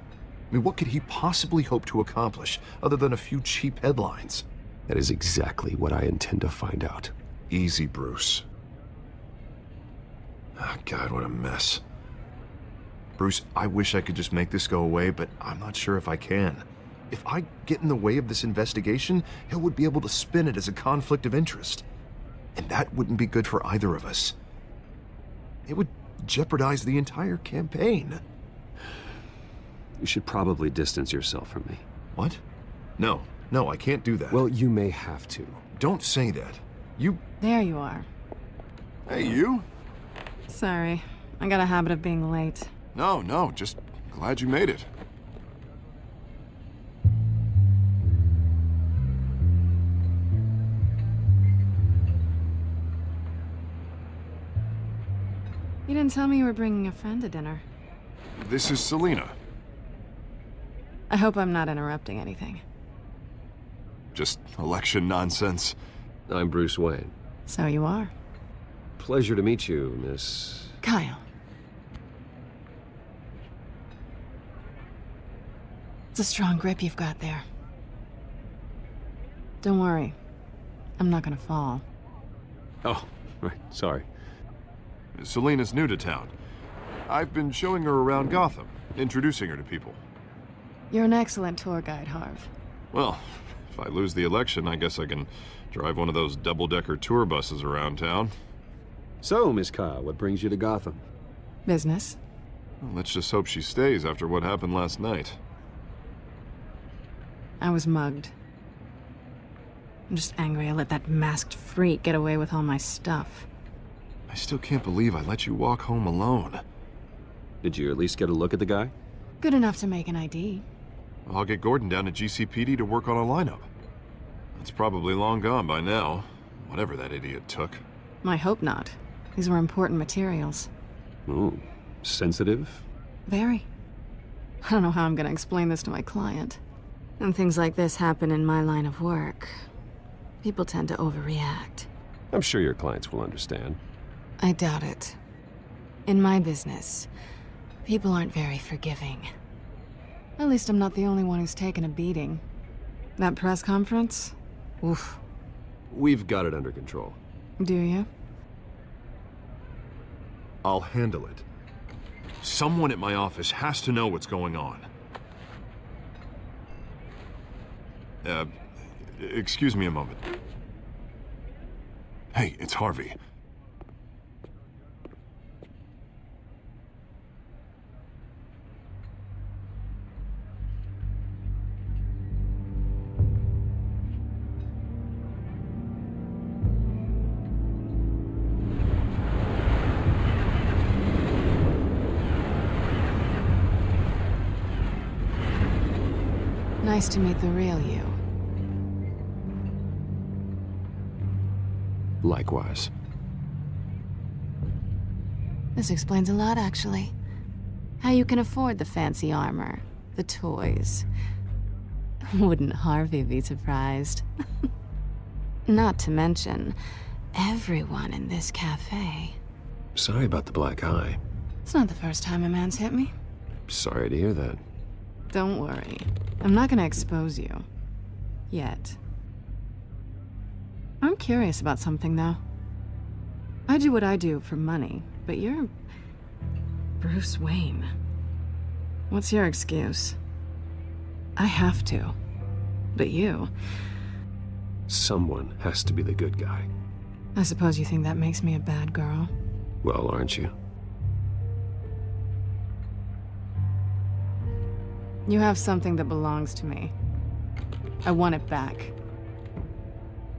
I mean, what could he possibly hope to accomplish other than a few cheap headlines? That is exactly what I intend to find out. Easy, Bruce. Oh, God, what a mess. Bruce, I wish I could just make this go away, but I'm not sure if I can. If I get in the way of this investigation, Hill would be able to spin it as a conflict of interest. And that wouldn't be good for either of us. It would jeopardize the entire campaign. You should probably distance yourself from me. What? No, I can't do that. Well, you may have to. Don't say that. You... There you are. Hey, you? Sorry. I got a habit of being late. No, just glad you made it. You didn't tell me you were bringing a friend to dinner. This is Selina. I hope I'm not interrupting anything. Just election nonsense. I'm Bruce Wayne. So you are. Pleasure to meet you, Miss... Kyle. It's a strong grip you've got there. Don't worry. I'm not gonna fall. Oh, right, sorry. Selina's new to town. I've been showing her around Gotham, introducing her to people. You're an excellent tour guide, Harv. Well, if I lose the election, I guess I can drive one of those double-decker tour buses around town. So, Miss Kyle, what brings you to Gotham? Business. Well, let's just hope she stays after what happened last night. I was mugged. I'm just angry I let that masked freak get away with all my stuff. I still can't believe I let you walk home alone. Did you at least get a look at the guy? Good enough to make an ID. I'll get Gordon down to GCPD to work on a lineup. It's probably long gone by now, whatever that idiot took. I hope not. These were important materials. Ooh, sensitive? Very. I don't know how I'm gonna explain this to my client. And things like this happen in my line of work. People tend to overreact. I'm sure your clients will understand. I doubt it. In my business, people aren't very forgiving. At least I'm not the only one who's taken a beating. That press conference? Oof. We've got it under control. Do you? I'll handle it. Someone at my office has to know what's going on. Excuse me a moment. Hey, it's Harvey. Nice to meet the real you. Likewise. This explains a lot, actually. How you can afford the fancy armor, the toys. Wouldn't Harvey be surprised? Not to mention, everyone in this cafe. Sorry about the black eye. It's not the first time a man's hit me. Sorry to hear that. Don't worry. I'm not gonna expose you. Yet. I'm curious about something, though. I do what I do for money, but you're... Bruce Wayne. What's your excuse? I have to. But you... Someone has to be the good guy. I suppose you think that makes me a bad girl? Well, aren't you? You have something that belongs to me. I want it back.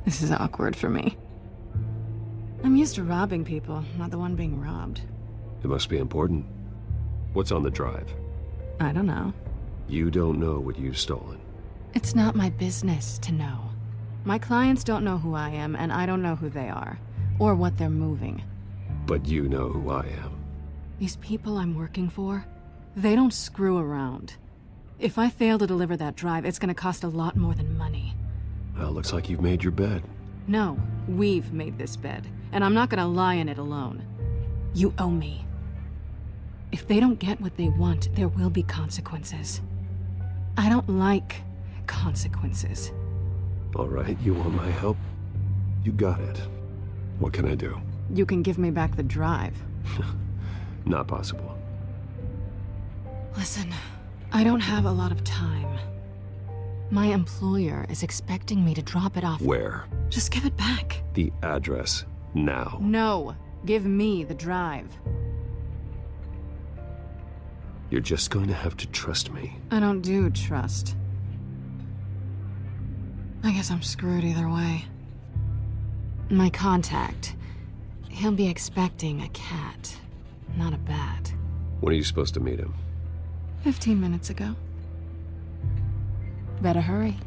This is awkward for me. I'm used to robbing people, not the one being robbed. It must be important. What's on the drive? I don't know. You don't know what you've stolen. It's not my business to know. My clients don't know who I am, and I don't know who they are, or what they're moving. But you know who I am. These people I'm working for, they don't screw around. If I fail to deliver that drive, it's gonna cost a lot more than money. Well, looks like you've made your bed. No, we've made this bed, and I'm not gonna lie in it alone. You owe me. If they don't get what they want, there will be consequences. I don't like consequences. All right, you want my help? You got it. What can I do? You can give me back the drive. Not possible. Listen, I don't have a lot of time. My employer is expecting me to drop it off. Where? Just give it back. The address, now. No, give me the drive. You're just going to have to trust me. I don't do trust. I guess I'm screwed either way. My contact. He'll be expecting a cat, not a bat. When are you supposed to meet him? 15 minutes ago. Better hurry.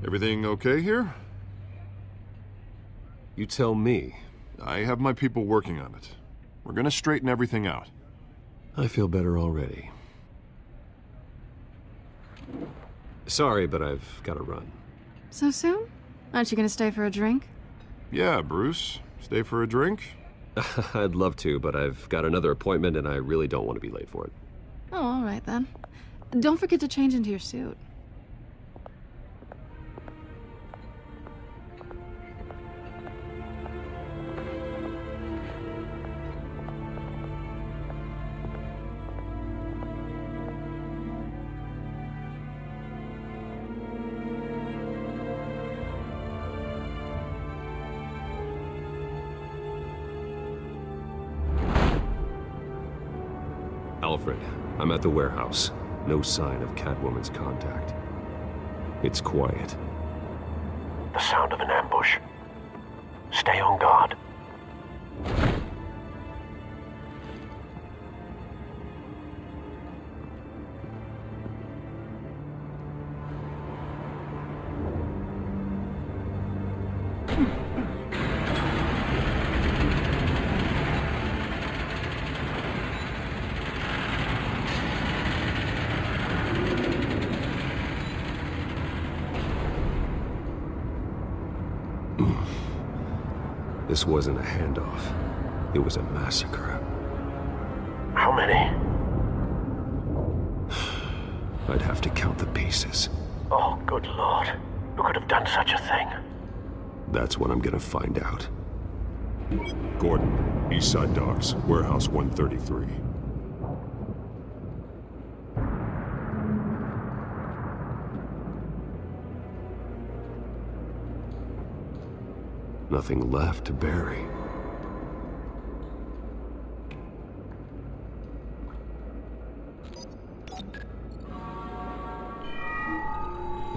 Everything okay here? You tell me. I have my people working on it. We're gonna straighten everything out. I feel better already. Sorry, but I've got to run. So soon? Aren't you gonna stay for a drink? Yeah, Bruce. Stay for a drink? I'd love to, but I've got another appointment and I really don't want to be late for it. Oh, all right then. Don't forget to change into your suit. Alfred, I'm at the warehouse. No sign of Catwoman's contact. It's quiet. The sound of an ambush. Stay on guard. This wasn't a handoff. It was a massacre. How many? I'd have to count the pieces. Oh, good Lord. Who could have done such a thing? That's what I'm gonna find out. Gordon, Eastside Docks, Warehouse 133. Nothing left to bury.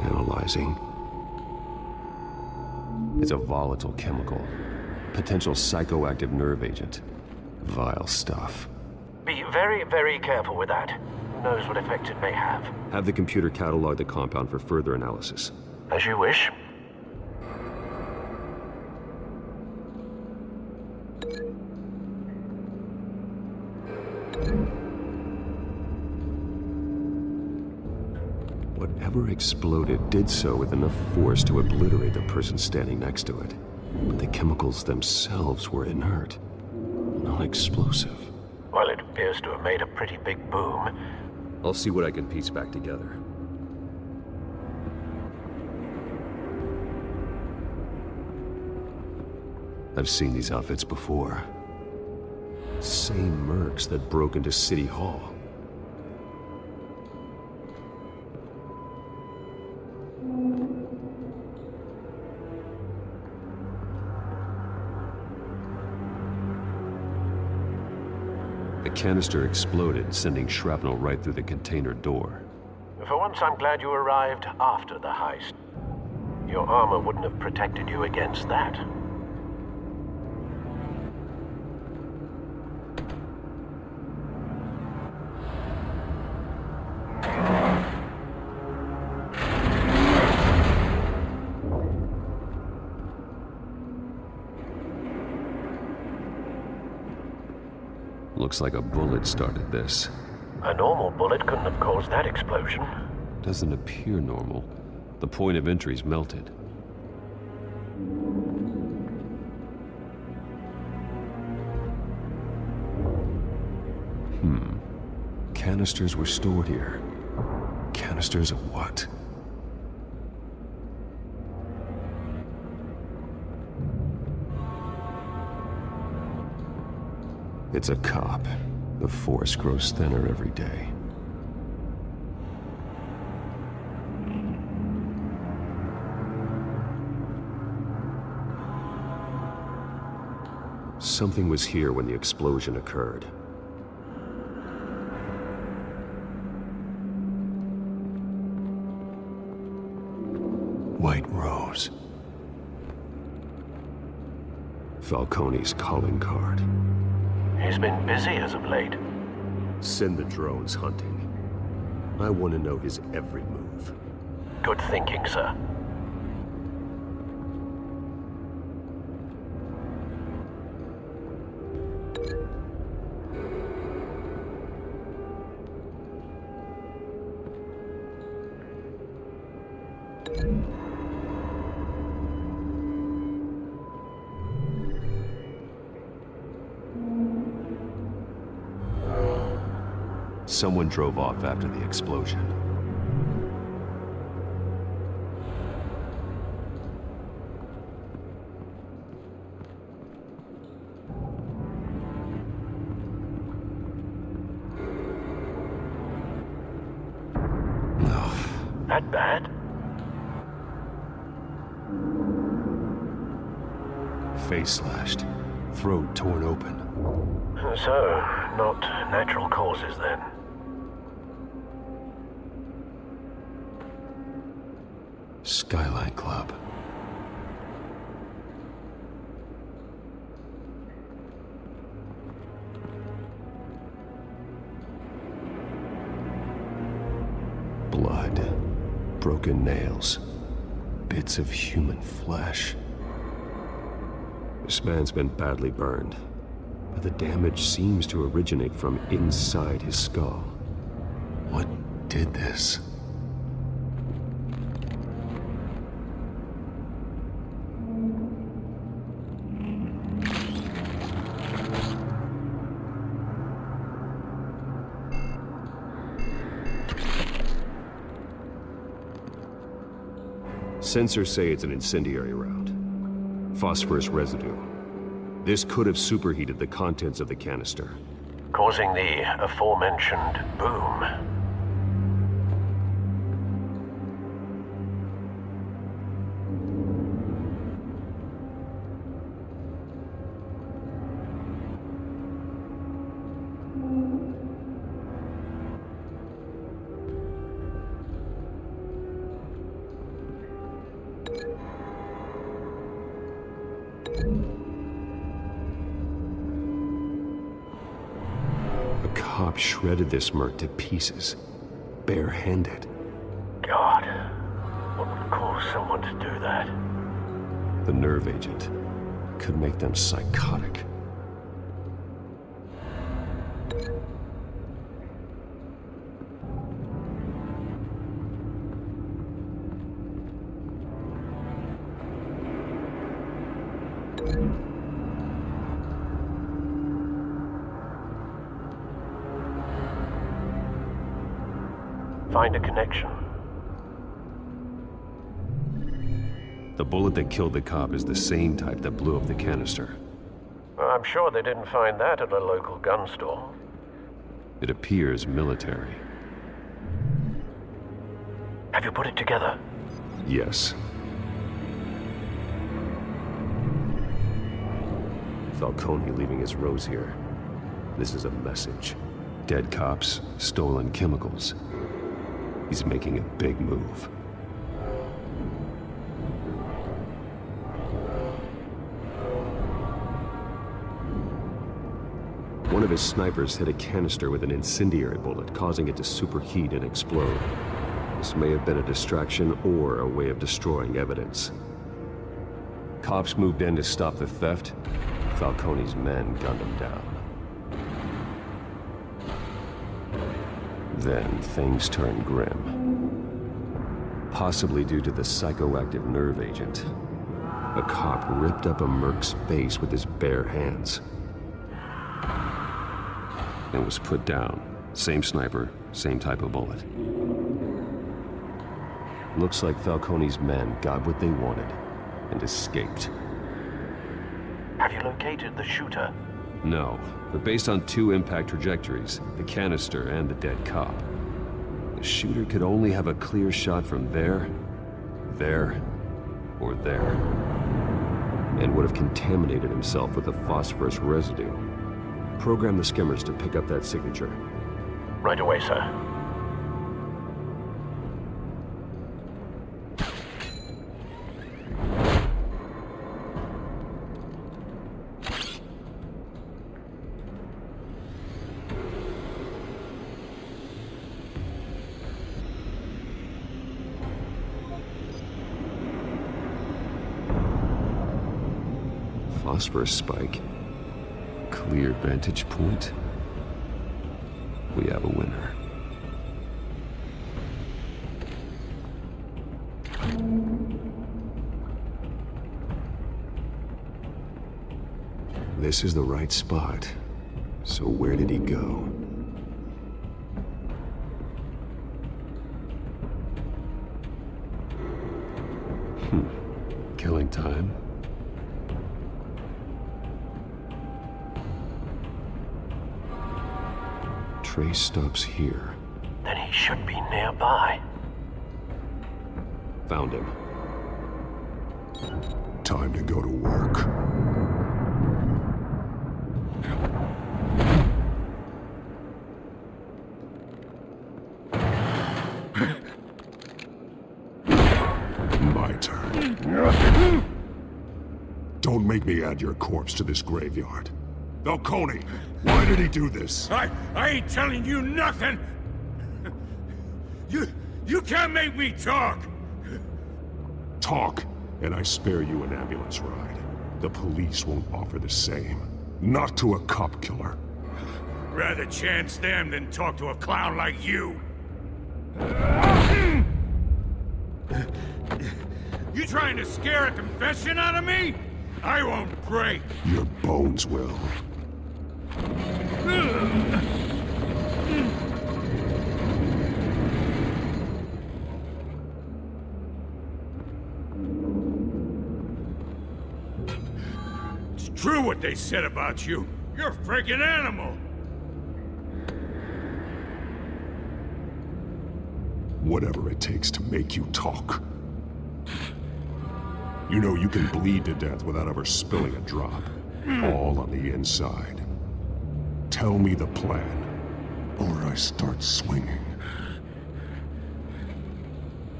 Analyzing. It's a volatile chemical. Potential psychoactive nerve agent. Vile stuff. Be very, very careful with that. Who knows what effect it may have. Have the computer catalog the compound for further analysis. As you wish. Whatever exploded did so with enough force to obliterate the person standing next to it. But the chemicals themselves were inert, non-explosive. Well, it appears to have made a pretty big boom. I'll see what I can piece back together. I've seen these outfits before. Same mercs that broke into City Hall. The canister exploded, sending shrapnel right through the container door. For once, I'm glad you arrived after the heist. Your armor wouldn't have protected you against that. Looks like a bullet started this. A normal bullet couldn't have caused that explosion. Doesn't appear normal. The point of entry's melted. Canisters were stored here. Canisters of what? It's a cop. The force grows thinner every day. something was here when the explosion occurred. White Rose. Falcone's calling card. He's been busy as of late. Send the drones hunting. I want to know his every move. Good thinking, sir. Someone drove off after the explosion. That bad? Face slashed, throat torn open. So, not natural causes then. Skyline Club. Blood, broken nails, bits of human flesh. This man's been badly burned, but the damage seems to originate from inside his skull. What did this? Sensors say it's an incendiary round. Phosphorus residue. This could have superheated the contents of the canister, Causing the aforementioned boom. Cop shredded this merc to pieces, bare-handed. God, what would cause someone to do that? The nerve agent could make them psychotic. Find a connection. The bullet that killed the cop is the same type that blew up the canister. Well, I'm sure they didn't find that at a local gun store. It appears military. Have you put it together? Yes. Falcone leaving his rose here. This is a message. Dead cops, stolen chemicals. He's making a big move. One of his snipers hit a canister with an incendiary bullet, causing it to superheat and explode. This may have been a distraction or a way of destroying evidence. Cops moved in to stop the theft. Falcone's men gunned him down. Then things turned grim. Possibly due to the psychoactive nerve agent. A cop ripped up a merc's face with his bare hands. And was put down. Same sniper, same type of bullet. Looks like Falcone's men got what they wanted and escaped. Have you located the shooter? No, but based on two impact trajectories, the canister and the dead cop, the shooter could only have a clear shot from there, or there. and would have contaminated himself with the phosphorus residue. Program the skimmers to pick up that signature. Right away, sir. Phosphorus spike. Clear vantage point. We have a winner. This is the right spot. So where did he go? Killing time. Trace stops here. Then he should be nearby. Found him. Time to go to work. My turn. Don't make me add your corpse to this graveyard. Falcone, why did he do this? I ain't telling you nothing! You can't make me talk! Talk, and I spare you an ambulance ride. The police won't offer the same. Not to a cop killer. Rather chance them than talk to a clown like you. You trying to scare a confession out of me? I won't break. Your bones will. It's true what they said about you. You're a freaking animal. Whatever it takes to make you talk. You know you can bleed to death without ever spilling a drop. All on the inside. Tell me the plan, or I start swinging.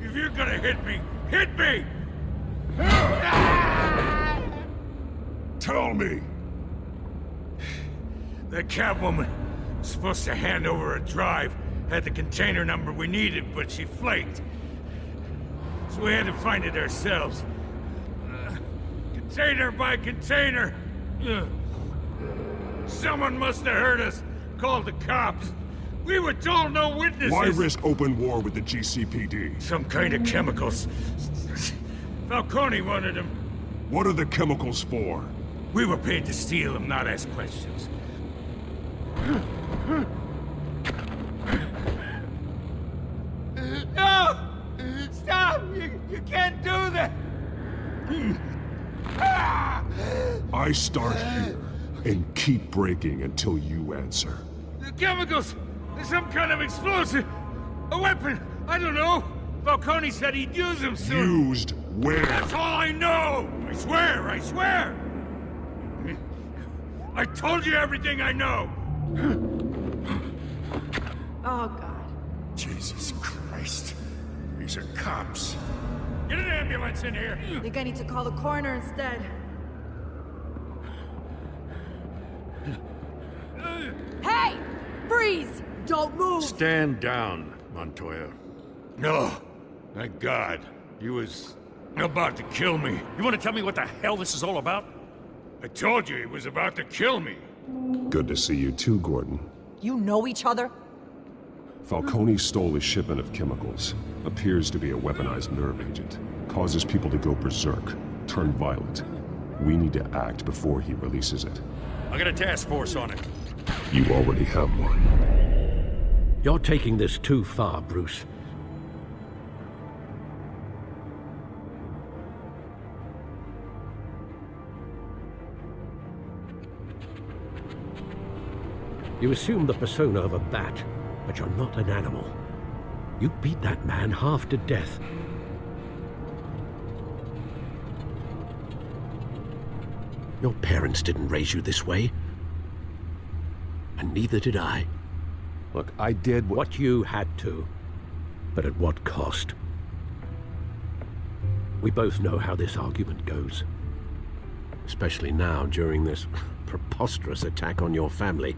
If you're gonna hit me, hit me! Tell me! The Catwoman was supposed to hand over a drive, had the container number we needed, but she flaked. So we had to find it ourselves. Container by container. Someone must have heard us, called the cops. We were told no witnesses. Why risk open war with the GCPD? Some kind of chemicals. Falcone wanted them. What are the chemicals for? We were paid to steal them, not ask questions. No! Stop! You can't do that! I start here, and keep breaking until you answer. The chemicals! There's some kind of explosive! A weapon! I don't know! Falcone said he'd use them soon! Used where? That's all I know! I swear! I swear! I told you everything I know! Oh, God. Jesus Christ. These are cops. Get an ambulance in here! I think I need to call the coroner instead. Hey! Freeze! Don't move! Stand down, Montoya. No. Thank God. He was about to kill me. You want to tell me what the hell this is all about? I told you he was about to kill me. Good to see you too, Gordon. You know each other? Falcone stole a shipment of chemicals. Appears to be a weaponized nerve agent. Causes people to go berserk, turn violent. We need to act before he releases it. I got a task force on it. You already have one. You're taking this too far, Bruce. You assume the persona of a bat, but you're not an animal. You beat that man half to death. Your parents didn't raise you this way. And neither did I. Look, I did what you had to. But at what cost? We both know how this argument goes. Especially now, during this preposterous attack on your family.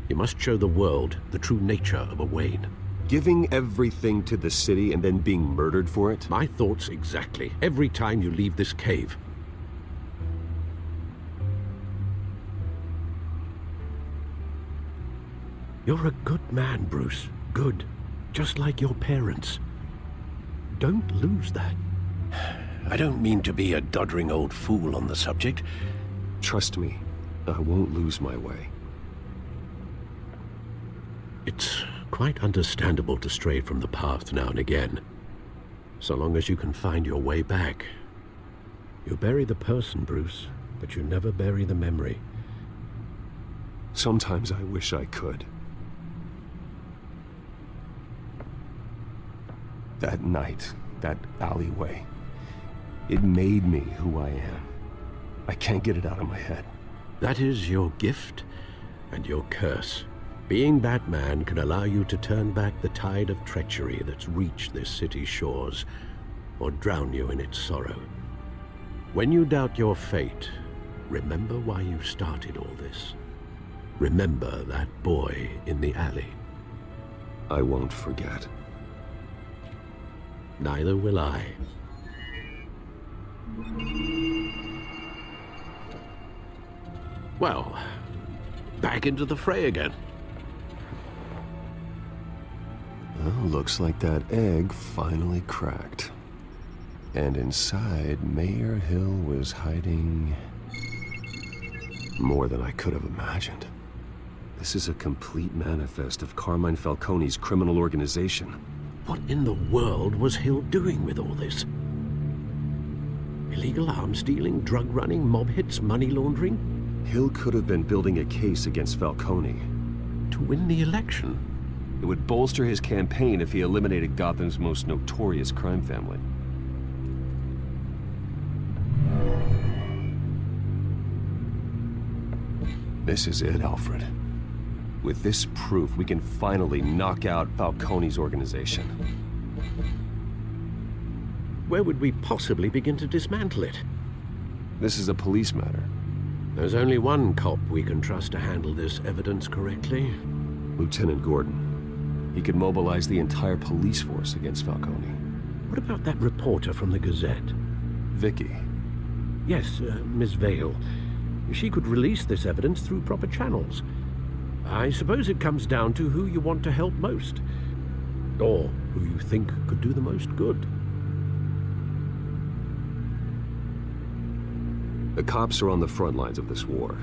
You must show the world the true nature of a Wayne. Giving everything to the city and then being murdered for it? My thoughts exactly. Every time you leave this cave. You're a good man, Bruce. Good. Just like your parents. Don't lose that. I don't mean to be a doddering old fool on the subject. Trust me, I won't lose my way. It's quite understandable to stray from the path now and again. So long as you can find your way back. You bury the person, Bruce, but you never bury the memory. Sometimes I wish I could. That night, that alleyway, it made me who I am. I can't get it out of my head. That is your gift and your curse. Being Batman can allow you to turn back the tide of treachery that's reached this city's shores, or drown you in its sorrow. When you doubt your fate, remember why you started all this. Remember that boy in the alley. I won't forget. Neither will I. Well, back into the fray again. Well, looks like that egg finally cracked. And inside, Mayor Hill was hiding more than I could have imagined. This is a complete manifest of Carmine Falcone's criminal organization. What in the world was Hill doing with all this? Illegal arms dealing, drug running, mob hits, money laundering? Hill could have been building a case against Falcone. To win the election? It would bolster his campaign if he eliminated Gotham's most notorious crime family. This is it, Alfred. With this proof, we can finally knock out Falcone's organization. Where would we possibly begin to dismantle it? This is a police matter. There's only one cop we can trust to handle this evidence correctly. Lieutenant Gordon. He could mobilize the entire police force against Falcone. What about that reporter from the Gazette? Vicky. Yes, Miss Vale. She could release this evidence through proper channels. I suppose it comes down to who you want to help most. Or who you think could do the most good. The cops are on the front lines of this war.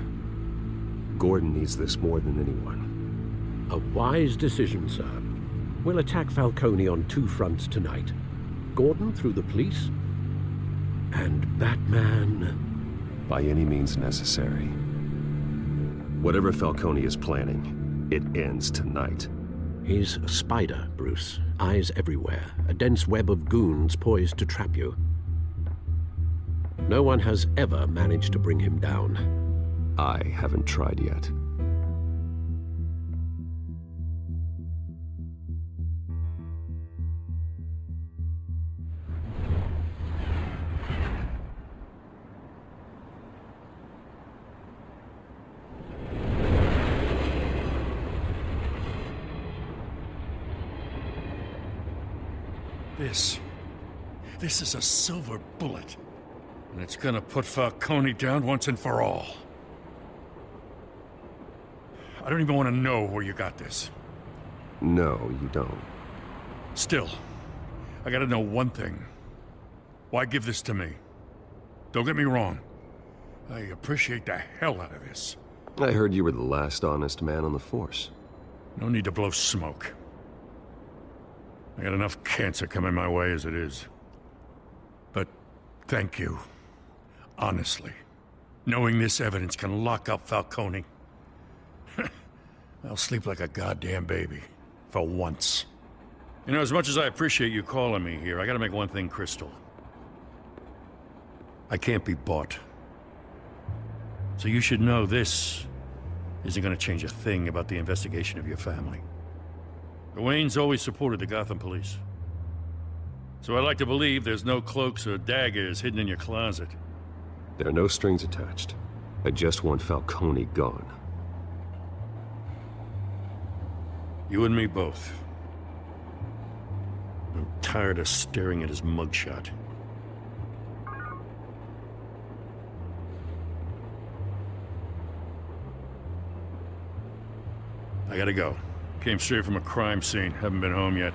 Gordon needs this more than anyone. A wise decision, sir. We'll attack Falcone on two fronts tonight. Gordon through the police, and Batman... by any means necessary. Whatever Falcone is planning, it ends tonight. He's a spider, Bruce. Eyes everywhere. A dense web of goons poised to trap you. No one has ever managed to bring him down. I haven't tried yet. This is a silver bullet. And it's gonna put Falcone down once and for all. I don't even want to know where you got this. No, you don't. Still, I gotta know one thing. Why give this to me? Don't get me wrong. I appreciate the hell out of this. I heard you were the last honest man on the force. No need to blow smoke. I got enough cancer coming my way as it is. But thank you. Honestly. Knowing this evidence can lock up Falcone. I'll sleep like a goddamn baby. For once. You know, as much as I appreciate you calling me here, I gotta make one thing crystal. I can't be bought. So you should know this isn't going to change a thing about the investigation of your family. The Waynes always supported the Gotham police. So I like to believe there's no cloaks or daggers hidden in your closet. There are no strings attached. I just want Falcone gone. You and me both. I'm tired of staring at his mugshot. I gotta go. Came straight from a crime scene. Haven't been home yet.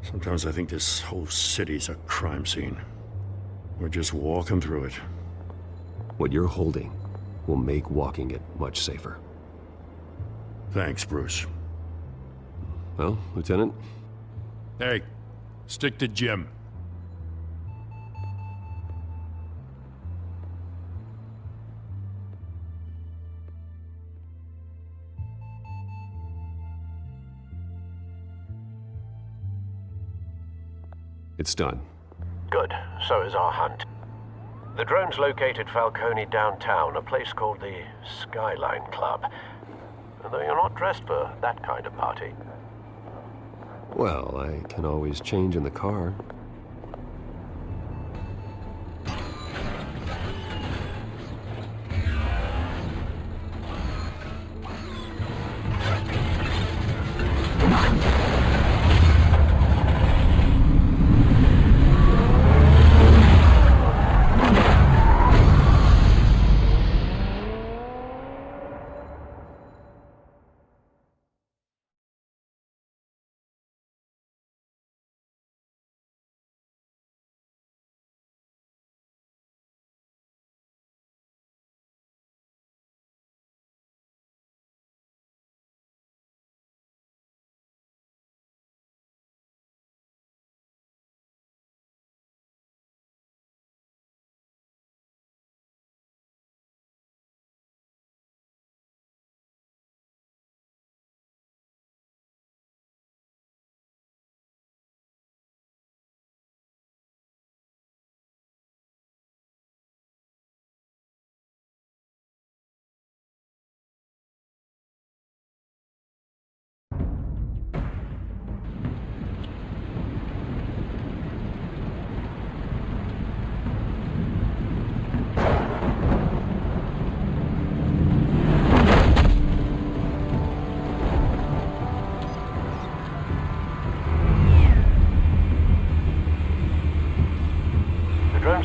Sometimes I think this whole city's a crime scene. We're just walking through it. What you're holding will make walking it much safer. Thanks, Bruce. Well, Lieutenant? Hey, stick to Jim. It's done. Good. So is our hunt. The drones located Falcone downtown, a place called the Skyline Club. Though you're not dressed for that kind of party. Well, I can always change in the car.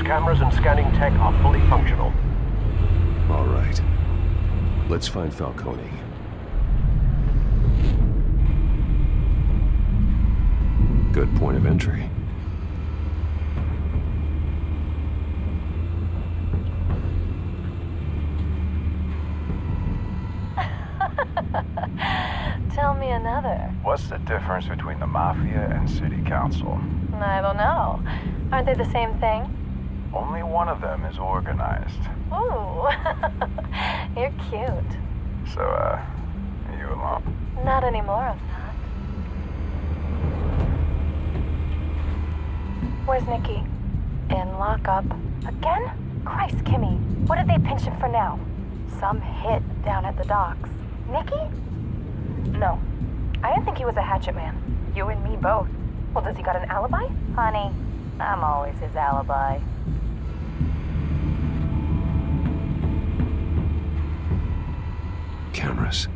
Cameras and scanning tech are fully functional. All right. Let's find Falcone. Good point of entry. Tell me another. What's the difference between the Mafia and City Council? I don't know. Aren't they the same thing? Only one of them is organized. Ooh, you're cute. So, are you alone? Not anymore of that. Where's Nikki? In lockup. Again? Christ, Kimmy. What did they pinch him for now? Some hit down at the docks. Nikki? No. I didn't think he was a hatchet man. You and me both. Well, does he got an alibi? Honey, I'm always his alibi. Cameras.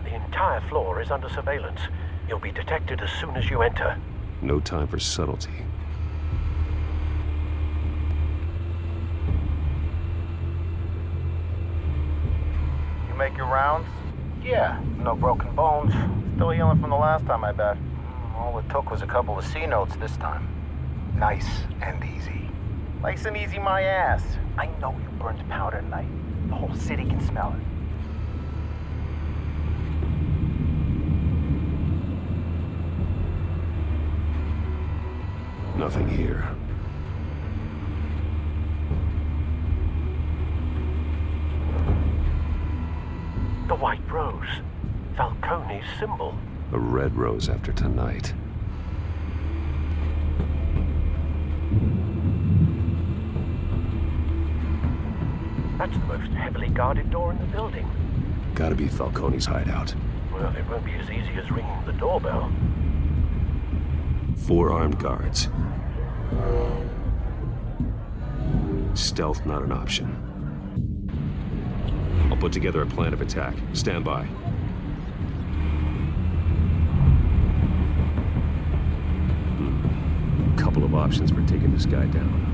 The entire floor is under surveillance. You'll be detected as soon as you enter. No time for subtlety. You make your rounds? Yeah, no broken bones. Still healing from the last time, I bet. All it took was a couple of C notes this time. Nice and easy. Nice and easy my ass. I know you burned powder tonight. The whole city can smell it. Nothing here. The white rose. Falcone's symbol. A red rose after tonight. That's the most heavily guarded door in the building. Gotta be Falcone's hideout. Well, it won't be as easy as ringing the doorbell. 4 armed guards. Stealth not an option. I'll put together a plan of attack. Stand by. Couple of options for taking this guy down.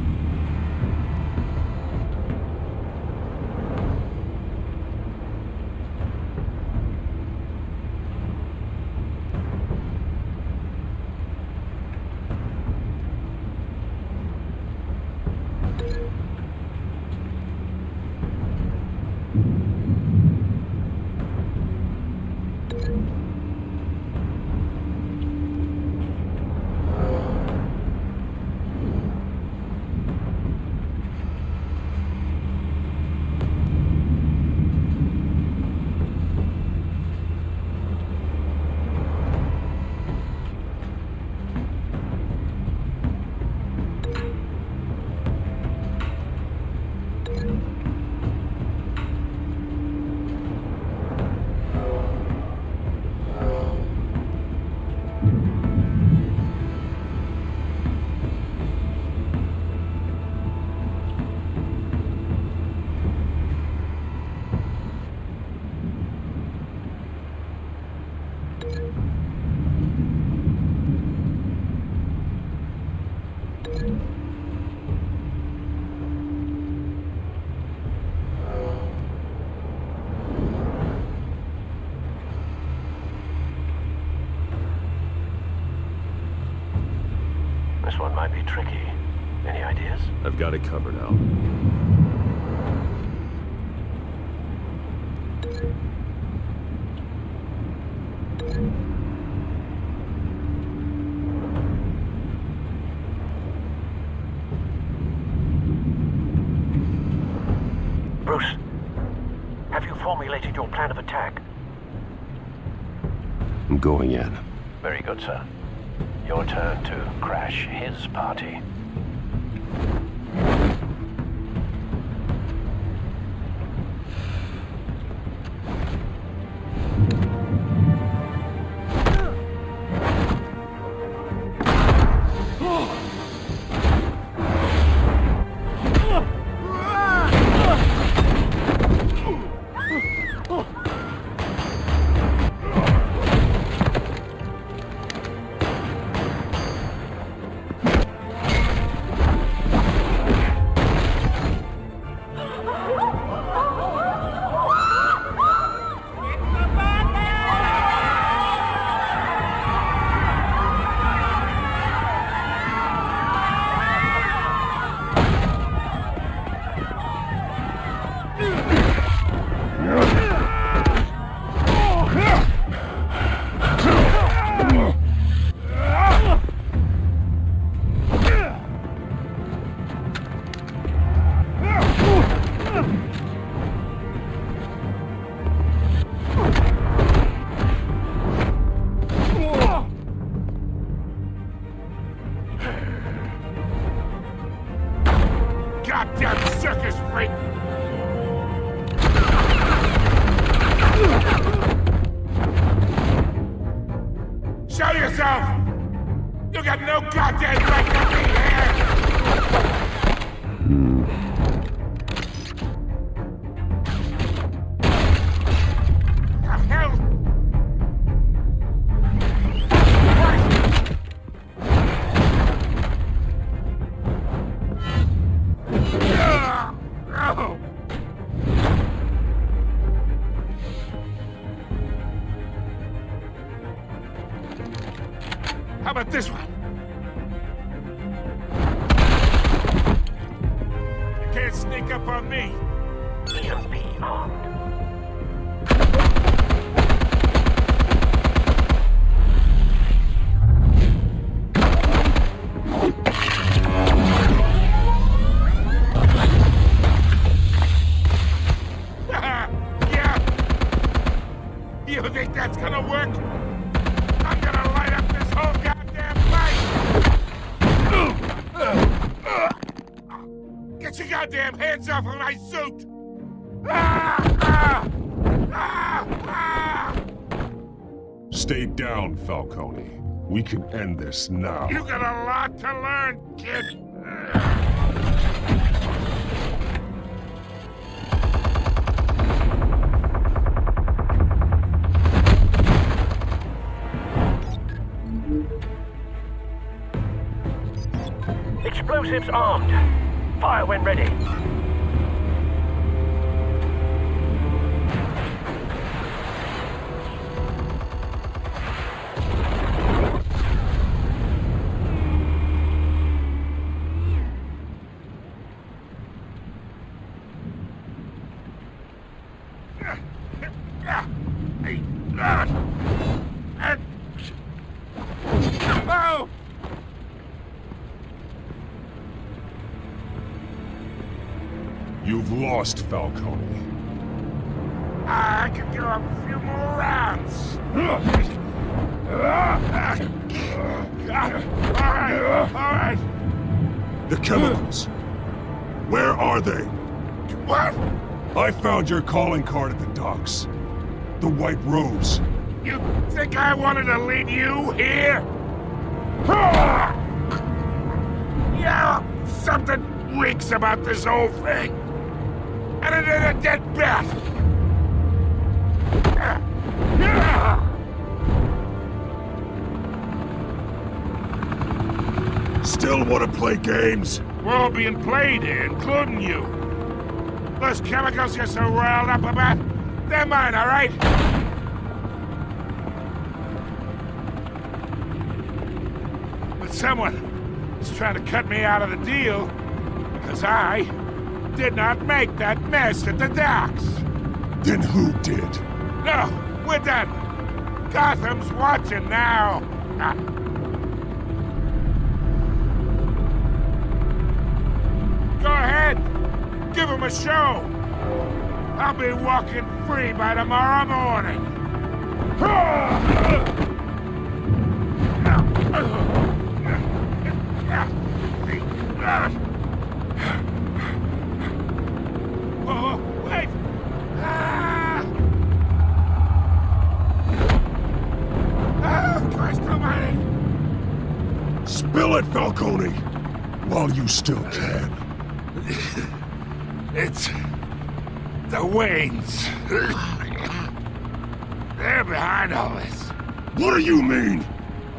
This one might be tricky. Any ideas? I've got it covered, Al. Bruce, have you formulated your plan of attack? I'm going in. Very good, sir. Your turn to crash his party. Goddamn circus freak! Show yourself! You got no goddamn right to be here! The hell? How about this one? You can't sneak up on me. EMP armed. Yeah? You think that's gonna work? I'm gonna light up this whole goddamn place! Get your goddamn hands off of my suit! Stay down, Falcone. We can end this now. You got a lot to learn, kid. Explosives armed. Fire when ready. You've lost, Falcone. I could go a few more rounds. All right. The chemicals. Where are they? What? I found your calling card at the docks. The White Rose. You think I wanted to lead you here? Yeah, something reeks about this whole thing. And it ain't a dead bat. Still want to play games? We're all being played here, including you. Those chemicals you're so riled up about, they're mine, all right? But someone is trying to cut me out of the deal because I did not make that mess at the docks. Then who did? No, we're done. Gotham's watching now. Go ahead. Give him a show. I'll be walking free by tomorrow morning. Oh, wait! Oh, Christ almighty! Spill it, Falcone! While you still can. It's the Waynes. They're behind all this. What do you mean?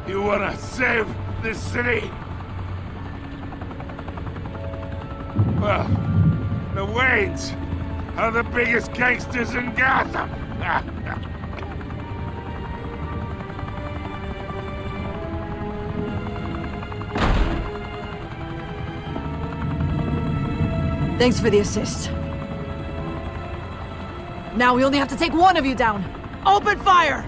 You wanna save this city? Well, the Waynes are the biggest gangsters in Gotham. Thanks for the assist. Now we only have to take one of you down. Open fire!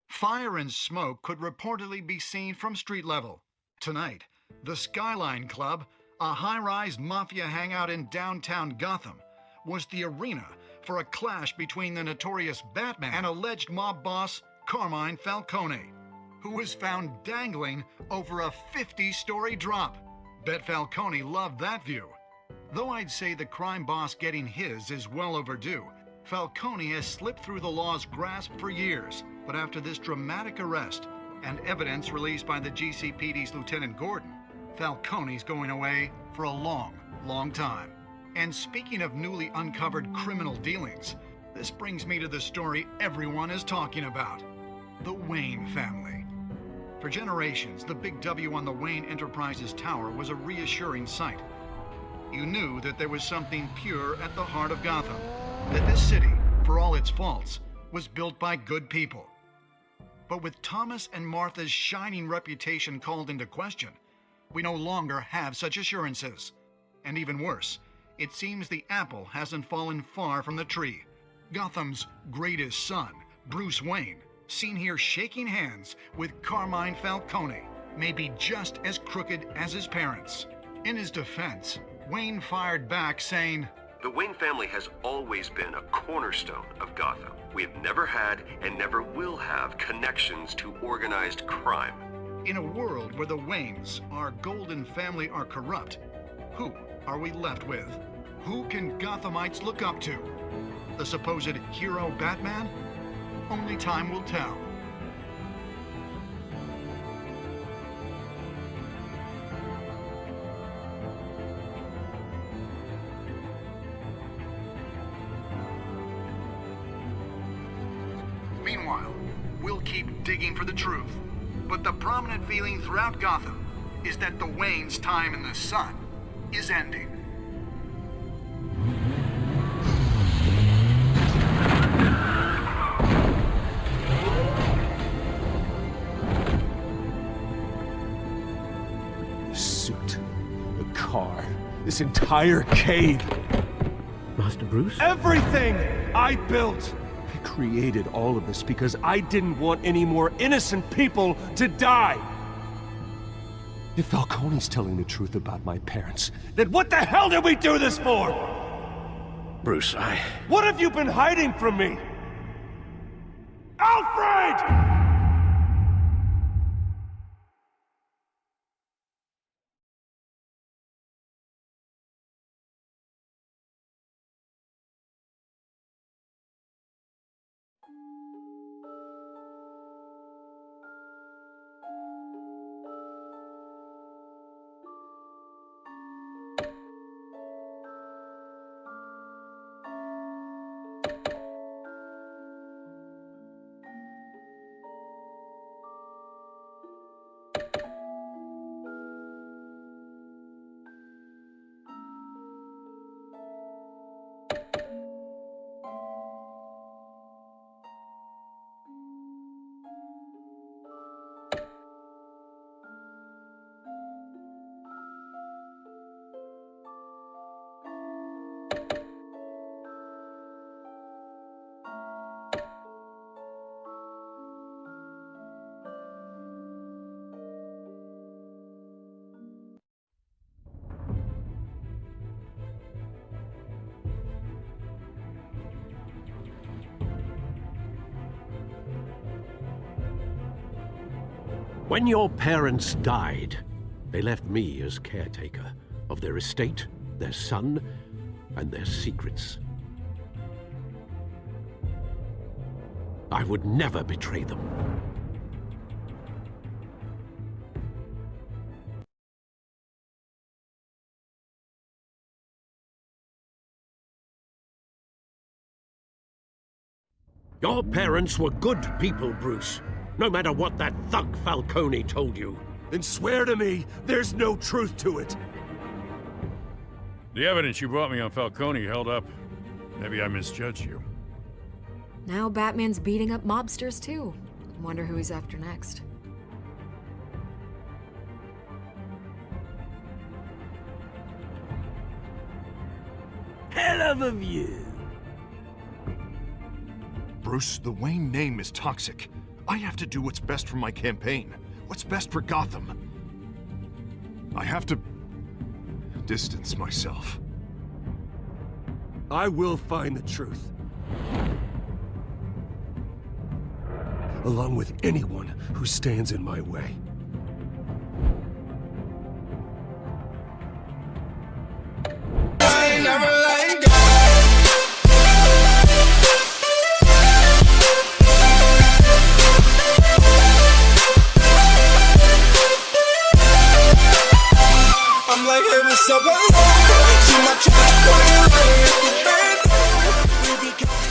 Fire and smoke could reportedly be seen from street level. Tonight, the Skyline Club, a high-rise mafia hangout in downtown Gotham, was the arena for a clash between the notorious Batman and alleged mob boss Carmine Falcone, who was found dangling over a 50-story drop. Bet Falcone loved that view. Though I'd say the crime boss getting his is well overdue, Falcone has slipped through the law's grasp for years. But after this dramatic arrest and evidence released by the GCPD's Lieutenant Gordon, Falcone's going away for a long, long time. And speaking of newly uncovered criminal dealings, this brings me to the story everyone is talking about: the Wayne family. For generations, the big W on the Wayne Enterprises Tower was a reassuring sight. You knew that there was something pure at the heart of Gotham, that this city, for all its faults, was built by good people. But with Thomas and Martha's shining reputation called into question, we no longer have such assurances. And even worse, it seems the apple hasn't fallen far from the tree. Gotham's greatest son, Bruce Wayne, seen here shaking hands with Carmine Falcone, may be just as crooked as his parents. In his defense, Wayne fired back saying, The Wayne family has always been a cornerstone of Gotham. We have never had and never will have connections to organized crime. In a world where the Waynes, our golden family, are corrupt, who are we left with? Who can Gothamites look up to? The supposed hero Batman? Only time will tell. Meanwhile, we'll keep digging for the truth. But the prominent feeling throughout Gotham is that the Waynes' time in the sun is ending. The suit, the car, this entire cave. Master Bruce? Everything I built! I created all of this because I didn't want any more innocent people to die! If Falcone's telling the truth about my parents, then what the hell did we do this for? Bruce, What have you been hiding from me? Alfred! When your parents died, they left me as caretaker of their estate, their son, and their secrets. I would never betray them. Your parents were good people, Bruce. No matter what that thug Falcone told you. Then swear to me there's no truth to it. The evidence you brought me on Falcone held up. Maybe I misjudged you. Now Batman's beating up mobsters too. Wonder who he's after next. Hell of a view. Bruce, the Wayne name is toxic. I have to do what's best for my campaign. What's best for Gotham. I have to distance myself. I will find the truth. Along with anyone who stands in my way. I'm like, hey, what's up? She my track, boy, you